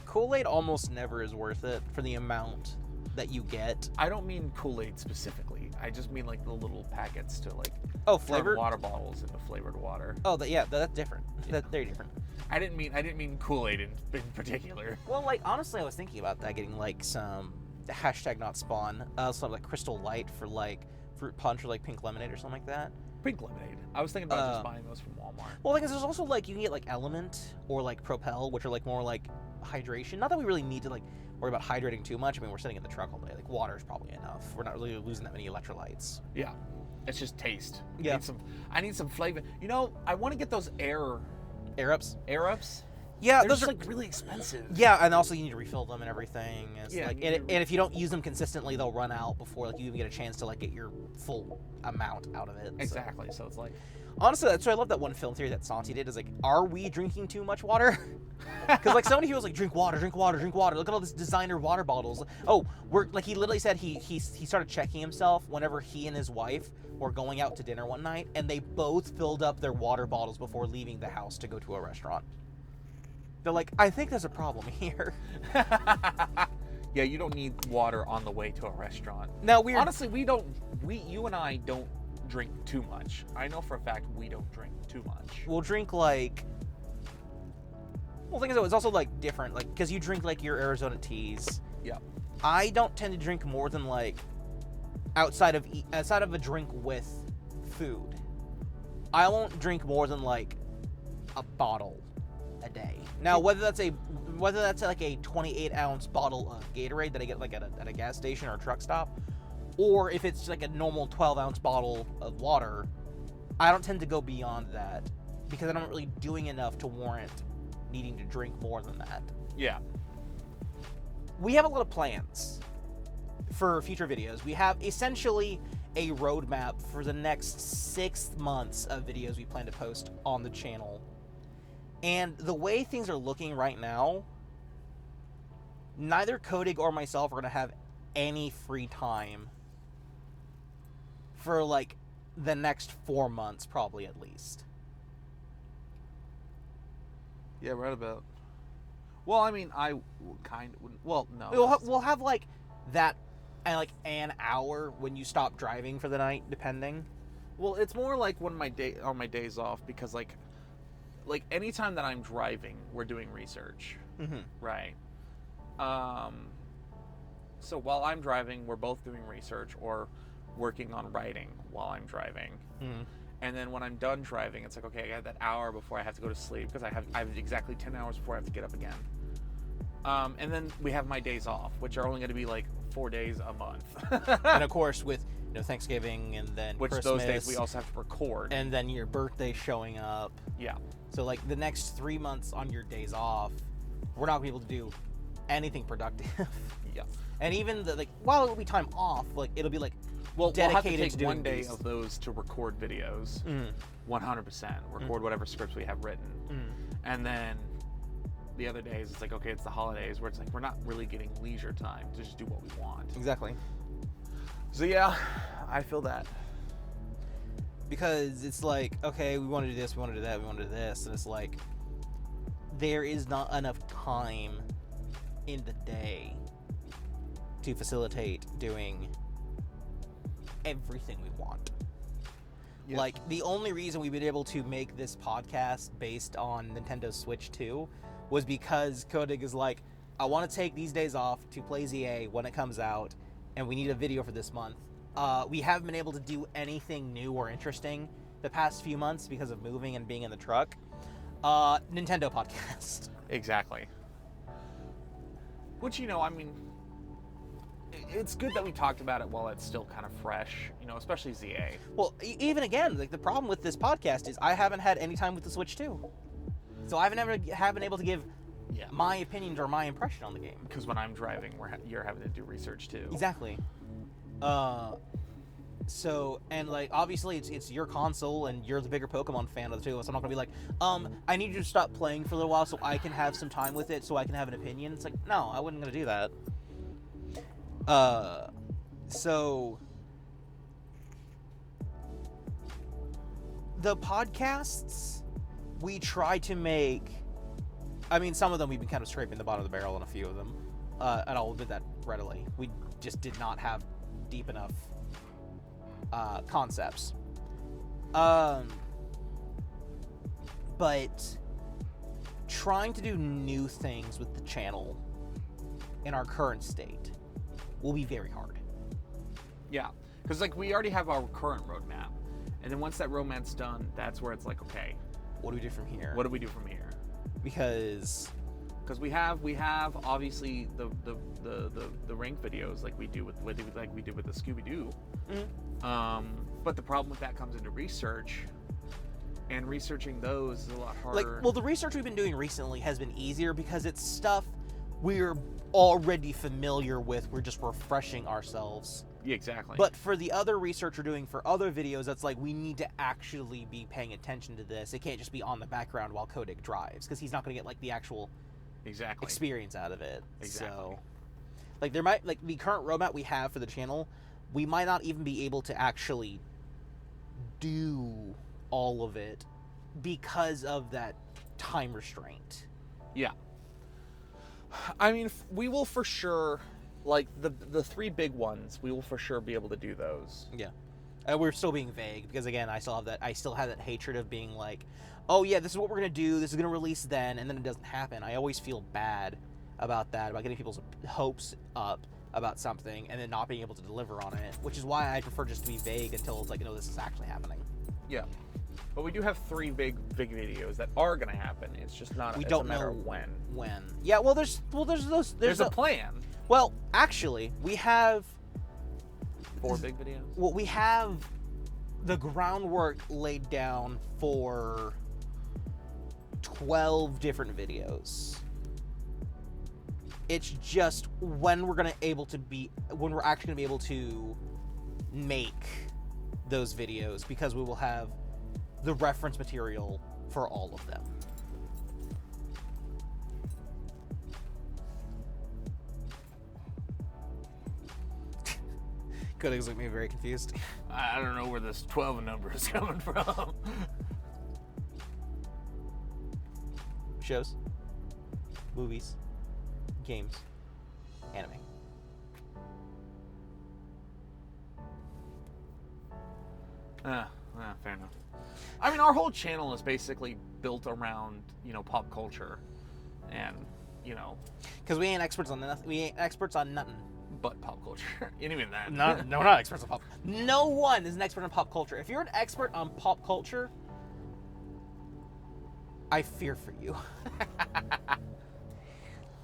Speaker 1: Kool-Aid almost never is worth it for the amount that you get.
Speaker 2: I don't mean Kool-Aid specifically. I just mean like the little packets to like
Speaker 1: flavored
Speaker 2: water bottles into flavored water.
Speaker 1: Oh, that's different. Yeah. That's very different.
Speaker 2: I didn't mean Kool-Aid in particular.
Speaker 1: Well, like honestly, I was thinking about that, getting like some #NotSpawn, something like Crystal Light for like fruit punch or like pink lemonade or something like that.
Speaker 2: Pink lemonade. I was thinking about just buying those from Walmart.
Speaker 1: Well, like there's also like you can get like Element or like Propel, which are like more like hydration. Not that we really need to like worry about hydrating too much. I mean, we're sitting in the truck all day. Like water is probably enough. We're not really losing that many electrolytes.
Speaker 2: Yeah, it's just taste.
Speaker 1: Yeah.
Speaker 2: I need some flavor. You know, I want to get those air ups.
Speaker 1: Yeah,
Speaker 2: they're
Speaker 1: those
Speaker 2: just
Speaker 1: are
Speaker 2: like really expensive.
Speaker 1: Yeah, and also you need to refill them and everything. It's
Speaker 2: yeah,
Speaker 1: like, and if you don't use them consistently, they'll run out before like you even get a chance to like get your full amount out of it.
Speaker 2: Exactly. So it's like,
Speaker 1: honestly, that's why I love that one film theory that Santi did. Is like, are we drinking too much water? Because like so many people like drink water. Look at all this designer water bottles. Oh, he literally said he started checking himself whenever he and his wife were going out to dinner one night, and they both filled up their water bottles before leaving the house to go to a restaurant. They're like, I think there's a problem here.
Speaker 2: Yeah, you don't need water on the way to a restaurant.
Speaker 1: Now,
Speaker 2: honestly, you and I don't drink too much. I know for a fact we don't drink too much.
Speaker 1: We'll drink like, well, the thing is, it's also like different, like because you drink like your Arizona teas.
Speaker 2: Yeah.
Speaker 1: I don't tend to drink more than like outside of a drink with food. I won't drink more than like a bottle a day. Now, whether that's like a 28-ounce bottle of Gatorade that I get like at a gas station or a truck stop, or if it's like a normal 12-ounce bottle of water, I don't tend to go beyond that because I'm not really doing enough to warrant needing to drink more than that.
Speaker 2: Yeah.
Speaker 1: We have a lot of plans for future videos. We have essentially a roadmap for the next 6 months of videos we plan to post on the channel. And the way things are looking right now, neither Kodig or myself are going to have any free time for like the next 4 months, probably at least.
Speaker 2: Yeah, right about. Well, I mean, I kind of. Well, no.
Speaker 1: We'll have like that, and like an hour when you stop driving for the night, depending.
Speaker 2: Well, it's more like on my days off, because like anytime that I'm driving, we're doing research, right? So while I'm driving, we're both doing research or working on writing while I'm driving. And then when I'm done driving, it's like, okay, I got that hour before I have to go to sleep because I have exactly 10 hours before I have to get up again. And then we have my days off, which are only going to be like 4 days a month.
Speaker 1: And of course, with Thanksgiving and then
Speaker 2: Which
Speaker 1: Christmas.
Speaker 2: those days we also have to record.
Speaker 1: And then your birthday showing up.
Speaker 2: Yeah.
Speaker 1: So, like, the next 3 months on your days off, we're not going to be able to do anything productive.
Speaker 2: Yeah.
Speaker 1: And even, while it will be time off, like, it'll be, like,
Speaker 2: Well, we'll have to
Speaker 1: dedicated
Speaker 2: take
Speaker 1: to
Speaker 2: one
Speaker 1: doing
Speaker 2: day
Speaker 1: these.
Speaker 2: of those to record videos. 100%. Record whatever scripts we have written. And then the other days, it's like, okay, it's the holidays where it's like we're not really getting leisure time to just do what we want.
Speaker 1: Exactly.
Speaker 2: So, yeah, I feel that.
Speaker 1: Because it's like, okay, we want to do this, we want to do that, we want to do this. And it's like, there is not enough time in the day to facilitate doing everything we want.
Speaker 2: Yeah.
Speaker 1: Like, the only reason we've been able to make this podcast based on Nintendo Switch 2 was because Kodig is like, I want to take these days off to play ZA when it comes out, and we need a video for this month. We haven't been able to do anything new or interesting the past few months because of moving and being in the truck. Nintendo podcast.
Speaker 2: Exactly. Which, I mean, it's good that we talked about it while it's still kind of fresh, especially ZA.
Speaker 1: Well, even again, like, the problem with this podcast is I haven't had any time with the Switch 2. So I haven't been able to give my opinions or my impression on the game.
Speaker 2: Because when I'm driving, you're having to do research too.
Speaker 1: Exactly. So, and like, obviously it's your console and you're the bigger Pokemon fan of the two of us. I'm not gonna be like, I need you to stop playing for a little while so I can have some time with it, so I can have an opinion. It's like, no, I wasn't gonna do that. So the podcasts we try to make, I mean, some of them we've been kind of scraping the bottom of the barrel on a few of them, and I'll admit that readily. We just did not have deep enough concepts. But trying to do new things with the channel in our current state will be very hard.
Speaker 2: Yeah, because like we already have our current roadmap, and then once that roadmap's done, that's where it's like, okay,
Speaker 1: What do we do from here?
Speaker 2: what do we do from here?
Speaker 1: Because
Speaker 2: we have obviously the rank videos like we do with the Scooby-Doo. But the problem with that comes into research, and researching those is a lot harder.
Speaker 1: the research we've been doing recently has been easier because it's stuff we're already familiar with. We're just refreshing ourselves.
Speaker 2: Yeah, exactly.
Speaker 1: But for the other research we're doing for other videos, that's like, we need to actually be paying attention to this. It can't just be on the background while Kodik drives, because he's not going to get like the actual experience out of it.
Speaker 2: Exactly.
Speaker 1: So, like, there might, like, the current roadmap we have for the channel, we might not even be able to actually do all of it because of that time restraint.
Speaker 2: Yeah. I mean, we will for sure, like, the three big ones, we will for sure be able to do those.
Speaker 1: Yeah. We're still being vague because, again, I still have that hatred of being like, oh yeah, this is what we're gonna do, this is gonna release then, and then it doesn't happen. I always feel bad about that, about getting people's hopes up about something and then not being able to deliver on it, which is why I prefer just to be vague until it's like, no, this is actually happening.
Speaker 2: Yeah. But we do have three big videos that are gonna happen. It's just not.
Speaker 1: We
Speaker 2: it's
Speaker 1: don't
Speaker 2: a matter
Speaker 1: know
Speaker 2: of when.
Speaker 1: When. Yeah. Well, there's
Speaker 2: a plan.
Speaker 1: Well, actually, we have
Speaker 2: 4 big videos.
Speaker 1: Well, we have the groundwork laid down for 12 different videos. It's just when we're actually gonna be able to make those videos, because we will have the reference material for all of them. Coding's looking at me very confused.
Speaker 2: I don't know where this 12 number is coming from.
Speaker 1: Shows, movies, games, anime.
Speaker 2: Fair enough. I mean, our whole channel is basically built around, pop culture, and,
Speaker 1: because we ain't experts on nothing. We ain't experts on nothing.
Speaker 2: But pop culture. And even that.
Speaker 1: No, we're not experts on pop. No one is an expert on pop culture. If you're an expert on pop culture, I fear for you.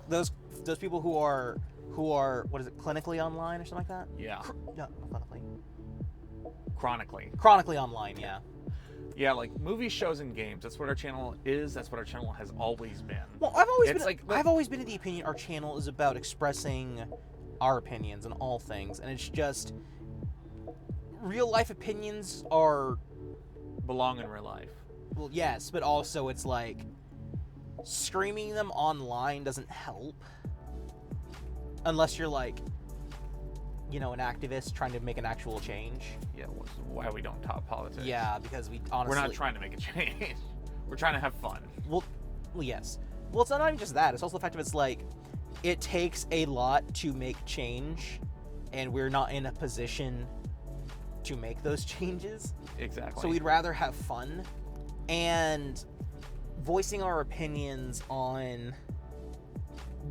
Speaker 1: Those people who are what is it, clinically online or something like that?
Speaker 2: Yeah.
Speaker 1: No, not clinically.
Speaker 2: chronically
Speaker 1: online, yeah.
Speaker 2: Yeah, like movies, shows, and games. That's what our channel is. That's what our channel has always been.
Speaker 1: Well, I've always been of the opinion our channel is about expressing our opinions on all things, and it's just real life opinions
Speaker 2: belong in real life.
Speaker 1: Well, yes, but also it's like streaming them online doesn't help unless you're like, you know, an activist trying to make an actual change.
Speaker 2: Yeah, why we don't talk politics.
Speaker 1: Yeah, because we honestly...
Speaker 2: We're not trying to make a change. We're trying to have fun.
Speaker 1: Well, yes. Well, it's not even just that. It's also the fact of it's like, it takes a lot to make change, and we're not in a position to make those changes.
Speaker 2: Exactly.
Speaker 1: So we'd rather have fun, and voicing our opinions on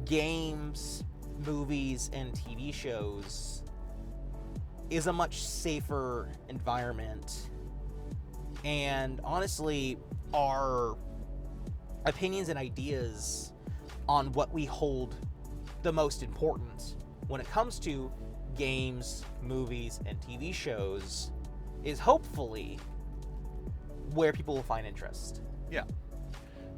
Speaker 1: games, movies, and TV shows is a much safer environment. And honestly, our opinions and ideas on what we hold the most important when it comes to games, movies, and TV shows is hopefully where people will find interest.
Speaker 2: Yeah.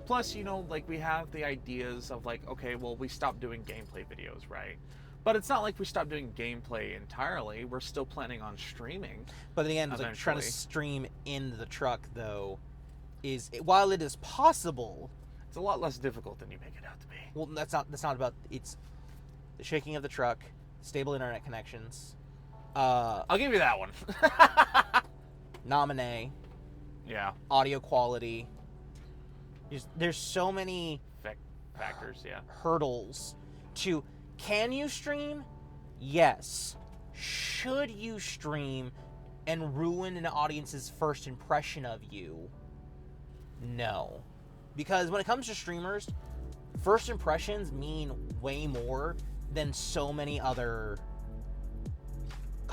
Speaker 2: Plus, you know, like we have the ideas of like, okay, well, we stopped doing gameplay videos, right? But it's not like we stopped doing gameplay entirely. We're still planning on streaming.
Speaker 1: But in the end, like, trying to stream in the truck, though, while it is possible,
Speaker 2: it's a lot less difficult than you make it out to be.
Speaker 1: Well, that's not about it's the shaking of the truck, stable internet connections.
Speaker 2: I'll give you that one.
Speaker 1: Nominee.
Speaker 2: Yeah.
Speaker 1: Audio quality. There's so many
Speaker 2: factors, yeah.
Speaker 1: Hurdles to. Can you stream? Yes. Should you stream and ruin an audience's first impression of you? No. Because when it comes to streamers, first impressions mean way more than so many other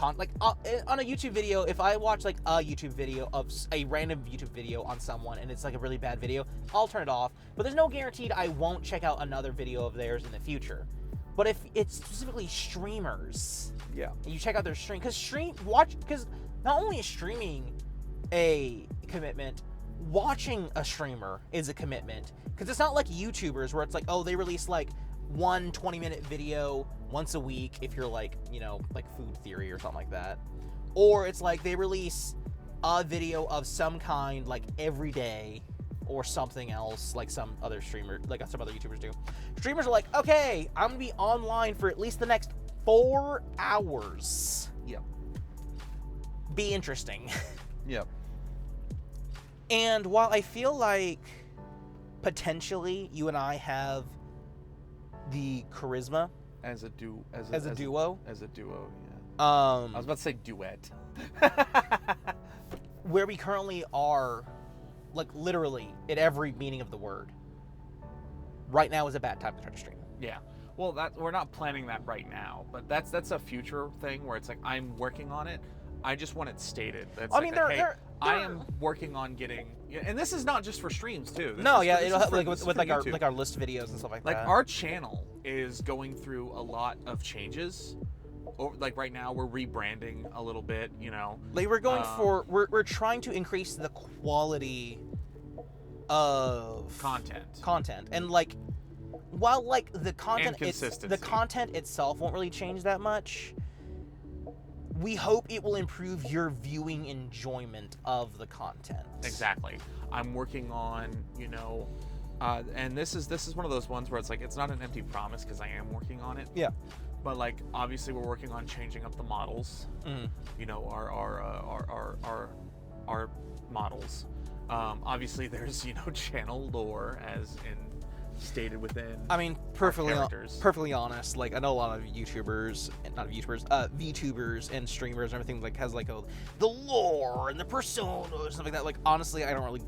Speaker 1: on a YouTube video. If I watch like a YouTube video of a random YouTube video on someone and it's like a really bad video, I'll turn it off. But there's no guaranteed I won't check out another video of theirs in the future. But if it's specifically streamers,
Speaker 2: yeah,
Speaker 1: and you check out their stream, because not only is streaming a commitment, watching a streamer is a commitment. Because it's not like YouTubers where it's like, oh, they release like one 20-minute video once a week if you're like, you know, like Food Theory or something like that. Or it's like they release a video of some kind like every day or something else like some other streamer, like some other YouTubers do. Streamers are like, okay, I'm gonna be online for at least the next 4 hours.
Speaker 2: Yep.
Speaker 1: Be interesting.
Speaker 2: Yep.
Speaker 1: And while I feel like potentially you and I have the charisma
Speaker 2: as a duo, yeah. I was about to say duet.
Speaker 1: Where we currently are, like literally at every meaning of the word, right now is a bad time to try to stream.
Speaker 2: Yeah. Well, we're not planning that right now, but that's a future thing where it's like I'm working on it. I just want it stated. That's I am working on getting, and this is not just for streams too.
Speaker 1: It'll have like with like our list videos and stuff like that.
Speaker 2: Like our channel is going through a lot of changes. Like right now we're rebranding a little bit, you know.
Speaker 1: Like we're trying to increase the quality of content, and like while like the content itself won't really change that much, we hope it will improve your viewing enjoyment of the content.
Speaker 2: Exactly. I'm working on, you know, and this is one of those ones where it's like it's not an empty promise because I am working on it.
Speaker 1: Yeah.
Speaker 2: But like obviously we're working on changing up the models.
Speaker 1: Mm-hmm.
Speaker 2: You know, our models. Obviously there's, you know, channel lore as in stated within.
Speaker 1: I mean, perfectly honest, like I know a lot of VTubers and streamers and everything like has like the lore and the persona and stuff like that. Like honestly, I don't really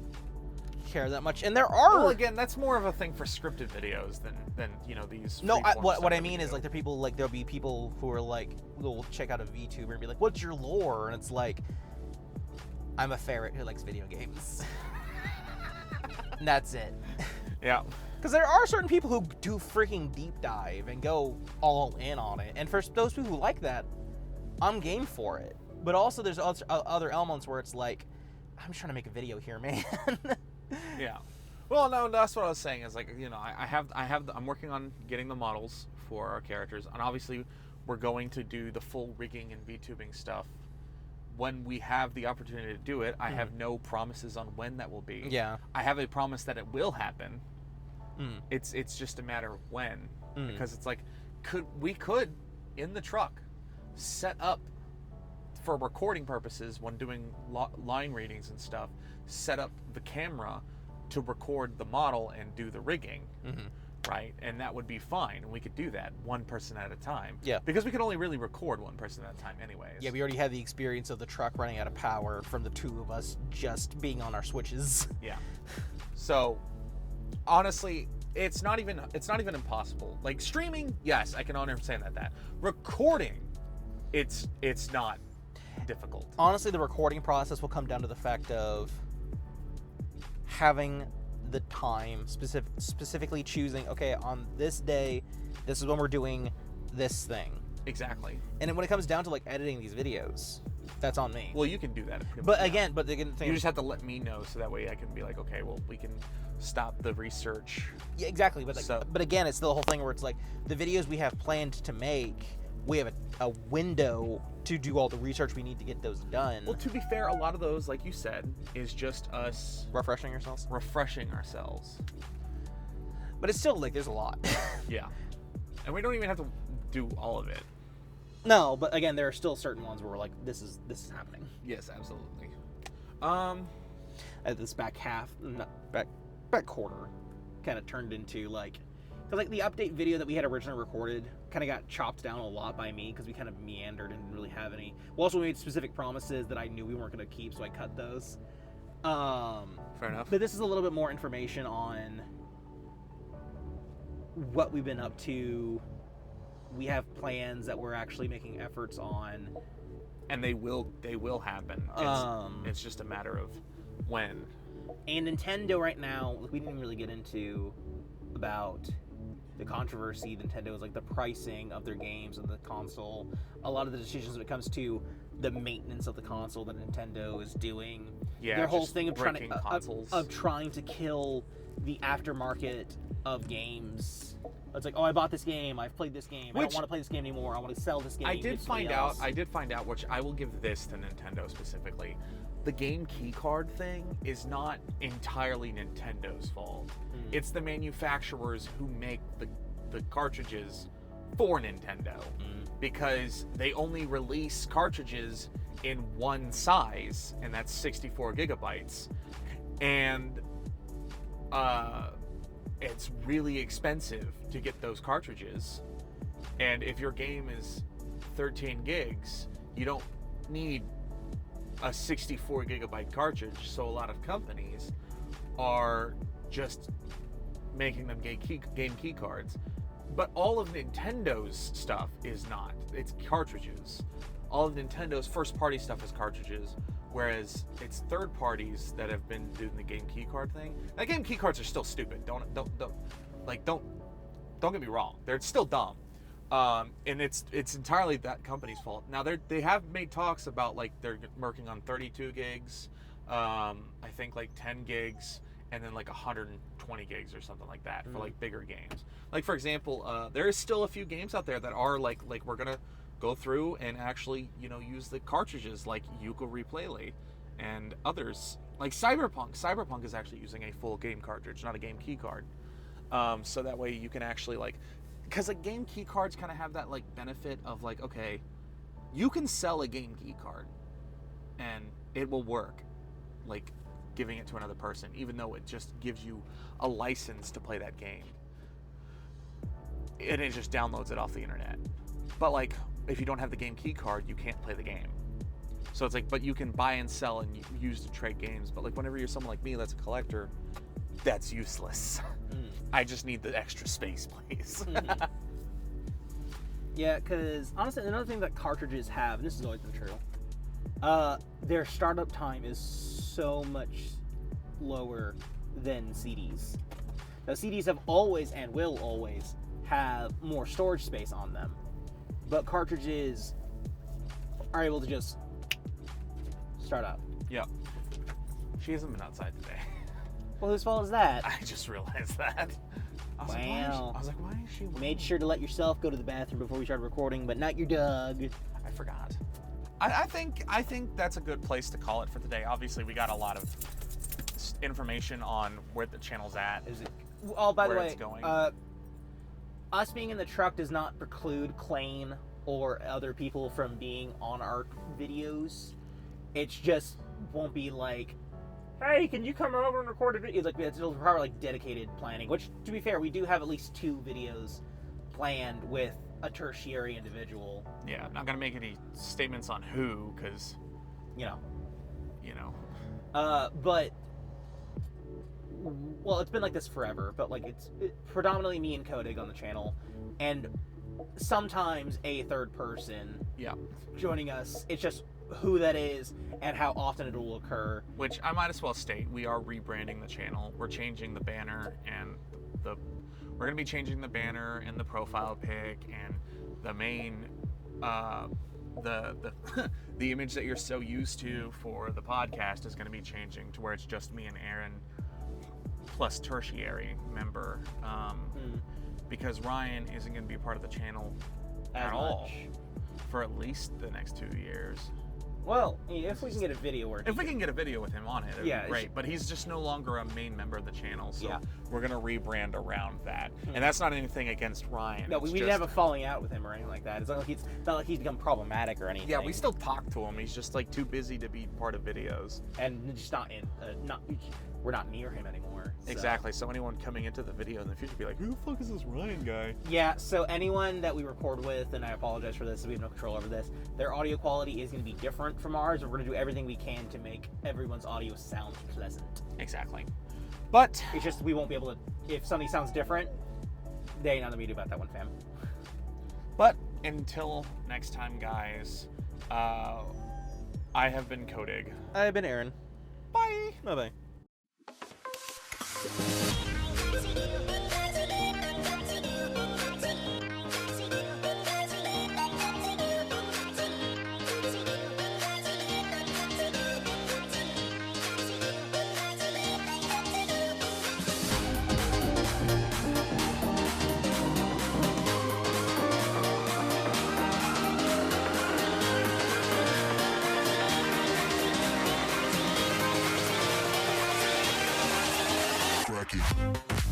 Speaker 1: care that much. And there are,
Speaker 2: well, again, that's more of a thing for scripted videos than you know these.
Speaker 1: No, what I mean is like there'll be people who are like will check out a VTuber and be like, "What's your lore?" And it's like, I'm a ferret who likes video games. And that's it.
Speaker 2: Yeah.
Speaker 1: Because there are certain people who do freaking deep dive and go all in on it. And for those people who like that, I'm game for it. But also, there's other elements where it's like, I'm just trying to make a video here, man.
Speaker 2: Yeah. Well, no, that's what I was saying. Is like, you know, I'm working on getting the models for our characters, and obviously, we're going to do the full rigging and VTubing stuff when we have the opportunity to do it. I have no promises on when that will be.
Speaker 1: Yeah.
Speaker 2: I have a promise that it will happen. It's just a matter of when, because it's like, we could in the truck set up for recording purposes when doing line readings and stuff, set up the camera to record the model and do the rigging, right? And that would be fine. And we could do that one person at a time.
Speaker 1: Yeah.
Speaker 2: Because we could only really record one person at a time anyways.
Speaker 1: Yeah, we already had the experience of the truck running out of power from the two of us just being on our switches.
Speaker 2: Yeah. So, honestly, it's not even impossible. Like, streaming, yes, I can understand that. Recording, it's not difficult.
Speaker 1: Honestly, the recording process will come down to the fact of having the time, specifically choosing, okay, on this day, this is when we're doing this thing.
Speaker 2: Exactly.
Speaker 1: And then when it comes down to like editing these videos, that's on me.
Speaker 2: Well, you can do that.
Speaker 1: But again, you
Speaker 2: just have to let me know so that way I can be like, okay, well, we can stop the research.
Speaker 1: Yeah, exactly. But but again, it's the whole thing where it's like the videos we have planned to make, we have a window to do all the research we need to get those done.
Speaker 2: Well, to be fair, a lot of those, like you said, is just us
Speaker 1: refreshing ourselves. But it's still like there's a lot.
Speaker 2: Yeah. And we don't even have to do all of it.
Speaker 1: No, but again, there are still certain ones where we're like, this is happening.
Speaker 2: Yes, absolutely.
Speaker 1: At this back quarter kind of turned into like, because like the update video that we had originally recorded kind of got chopped down a lot by me because we kind of meandered and didn't really have any. We also made specific promises that I knew we weren't going to keep, so I cut those.
Speaker 2: Fair enough.
Speaker 1: But this is a little bit more information on what we've been up to. We have plans that we're actually making efforts on,
Speaker 2: and they will happen. It's just a matter of when.
Speaker 1: And Nintendo right now, we didn't really get into about the controversy. Nintendo is like the pricing of their games and the console. A lot of the decisions when it comes to the maintenance of the console that Nintendo is doing.
Speaker 2: Yeah,
Speaker 1: their whole thing of trying to kill the aftermarket of games. It's like, oh, I bought this game, I've played this game, I don't want to play this game anymore, I want to sell this game.
Speaker 2: I did find out, which I will give this to Nintendo specifically. The game keycard thing is not entirely Nintendo's fault. It's the manufacturers who make the cartridges for Nintendo, because they only release cartridges in one size, and that's 64 gigabytes. And it's really expensive to get those cartridges. And if your game is 13 gigs, you don't need a 64 gigabyte cartridge. So a lot of companies are just making them game key cards. But all of Nintendo's stuff is not. It's cartridges. All of Nintendo's first party stuff is cartridges, whereas it's third parties that have been doing the game key card thing. Now, game key cards are still stupid. Don't get me wrong. They're still dumb. And it's entirely that company's fault. Now they have made talks about like they're working on 32 gigs, I think like 10 gigs, and then like 120 gigs or something like that for like bigger games. Like for example, there is still a few games out there that are like we're gonna go through and actually use the cartridges, like Yooka Replay and others like Cyberpunk. Cyberpunk is actually using a full game cartridge, not a game key card. So that way you can actually because like game key cards kind of have that like benefit of like, okay, you can sell a game key card and it will work, like giving it to another person, even though it just gives you a license to play that game, and it just downloads it off the internet. But like if you don't have the game key card, you can't play the game. So it's like, but you can buy and sell and use to trade games. But like whenever you're someone like me that's a collector, that's useless. I just need the extra space, please.
Speaker 1: Yeah, because honestly, another thing that cartridges have, and this has always been true, their startup time is so much lower than CDs. Now, CDs have always and will always have more storage space on them, but cartridges are able to just start up.
Speaker 2: Yep. She hasn't been outside today.
Speaker 1: Well, whose fault is that?
Speaker 2: I just realized that. I was
Speaker 1: Wow.
Speaker 2: like, why is she?
Speaker 1: Made sure to let yourself go to the bathroom before we started recording, but not your dog.
Speaker 2: I forgot. I think that's a good place to call it for today. Obviously, we got a lot of information on where the channel's at.
Speaker 1: Is it? Oh, by the
Speaker 2: where
Speaker 1: way,
Speaker 2: it's going.
Speaker 1: Us being in the truck does not preclude Klain or other people from being on our videos. It's just won't be like, hey, can you come over and record a video? Like, it'll probably like dedicated planning. Which, to be fair, we do have at least 2 videos planned with a tertiary individual.
Speaker 2: Yeah, I'm not gonna make any statements on who, because
Speaker 1: You know. But well, it's been like this forever. But like, it's predominantly me and Kodig on the channel, and sometimes a third person.
Speaker 2: Yeah.
Speaker 1: Joining us. It's just who that is and how often it will occur.
Speaker 2: Which I might as well state, we are rebranding the channel. We're changing the banner and we're gonna be changing the banner and the profile pic and the main the the image that you're so used to for the podcast is gonna be changing to where it's just me and Aaron plus tertiary member, because Ryan isn't gonna be a part of the channel at all for at least the next 2 years.
Speaker 1: Well, if we can get a video where
Speaker 2: if we can get a video with him on it, it'd
Speaker 1: Yeah,
Speaker 2: be great. But he's just no longer a main member of the channel, so
Speaker 1: Yeah.
Speaker 2: we're gonna rebrand around that. And that's not anything against Ryan.
Speaker 1: No,
Speaker 2: it's
Speaker 1: we didn't
Speaker 2: just-
Speaker 1: have a falling out with him or anything like that. It's not like he's become problematic or anything.
Speaker 2: Yeah, we still talk to him. He's just like too busy to be part of videos.
Speaker 1: and just not in we're not near him anymore. So.
Speaker 2: Exactly. So anyone coming into the video in the future be like, who the fuck is this Ryan guy?
Speaker 1: Yeah, so anyone that we record with, and I apologize for this, we have no control over this, their audio quality is going to be different from ours, and we're going to do everything we can to make everyone's audio sound pleasant.
Speaker 2: Exactly. But
Speaker 1: It's just we won't be able to, if something sounds different, they ain't nothing to do about that one, fam.
Speaker 2: until next time, guys, I have been Kodig.
Speaker 1: I've been Aaron.
Speaker 2: Bye.
Speaker 1: Bye-bye.
Speaker 3: Cracky.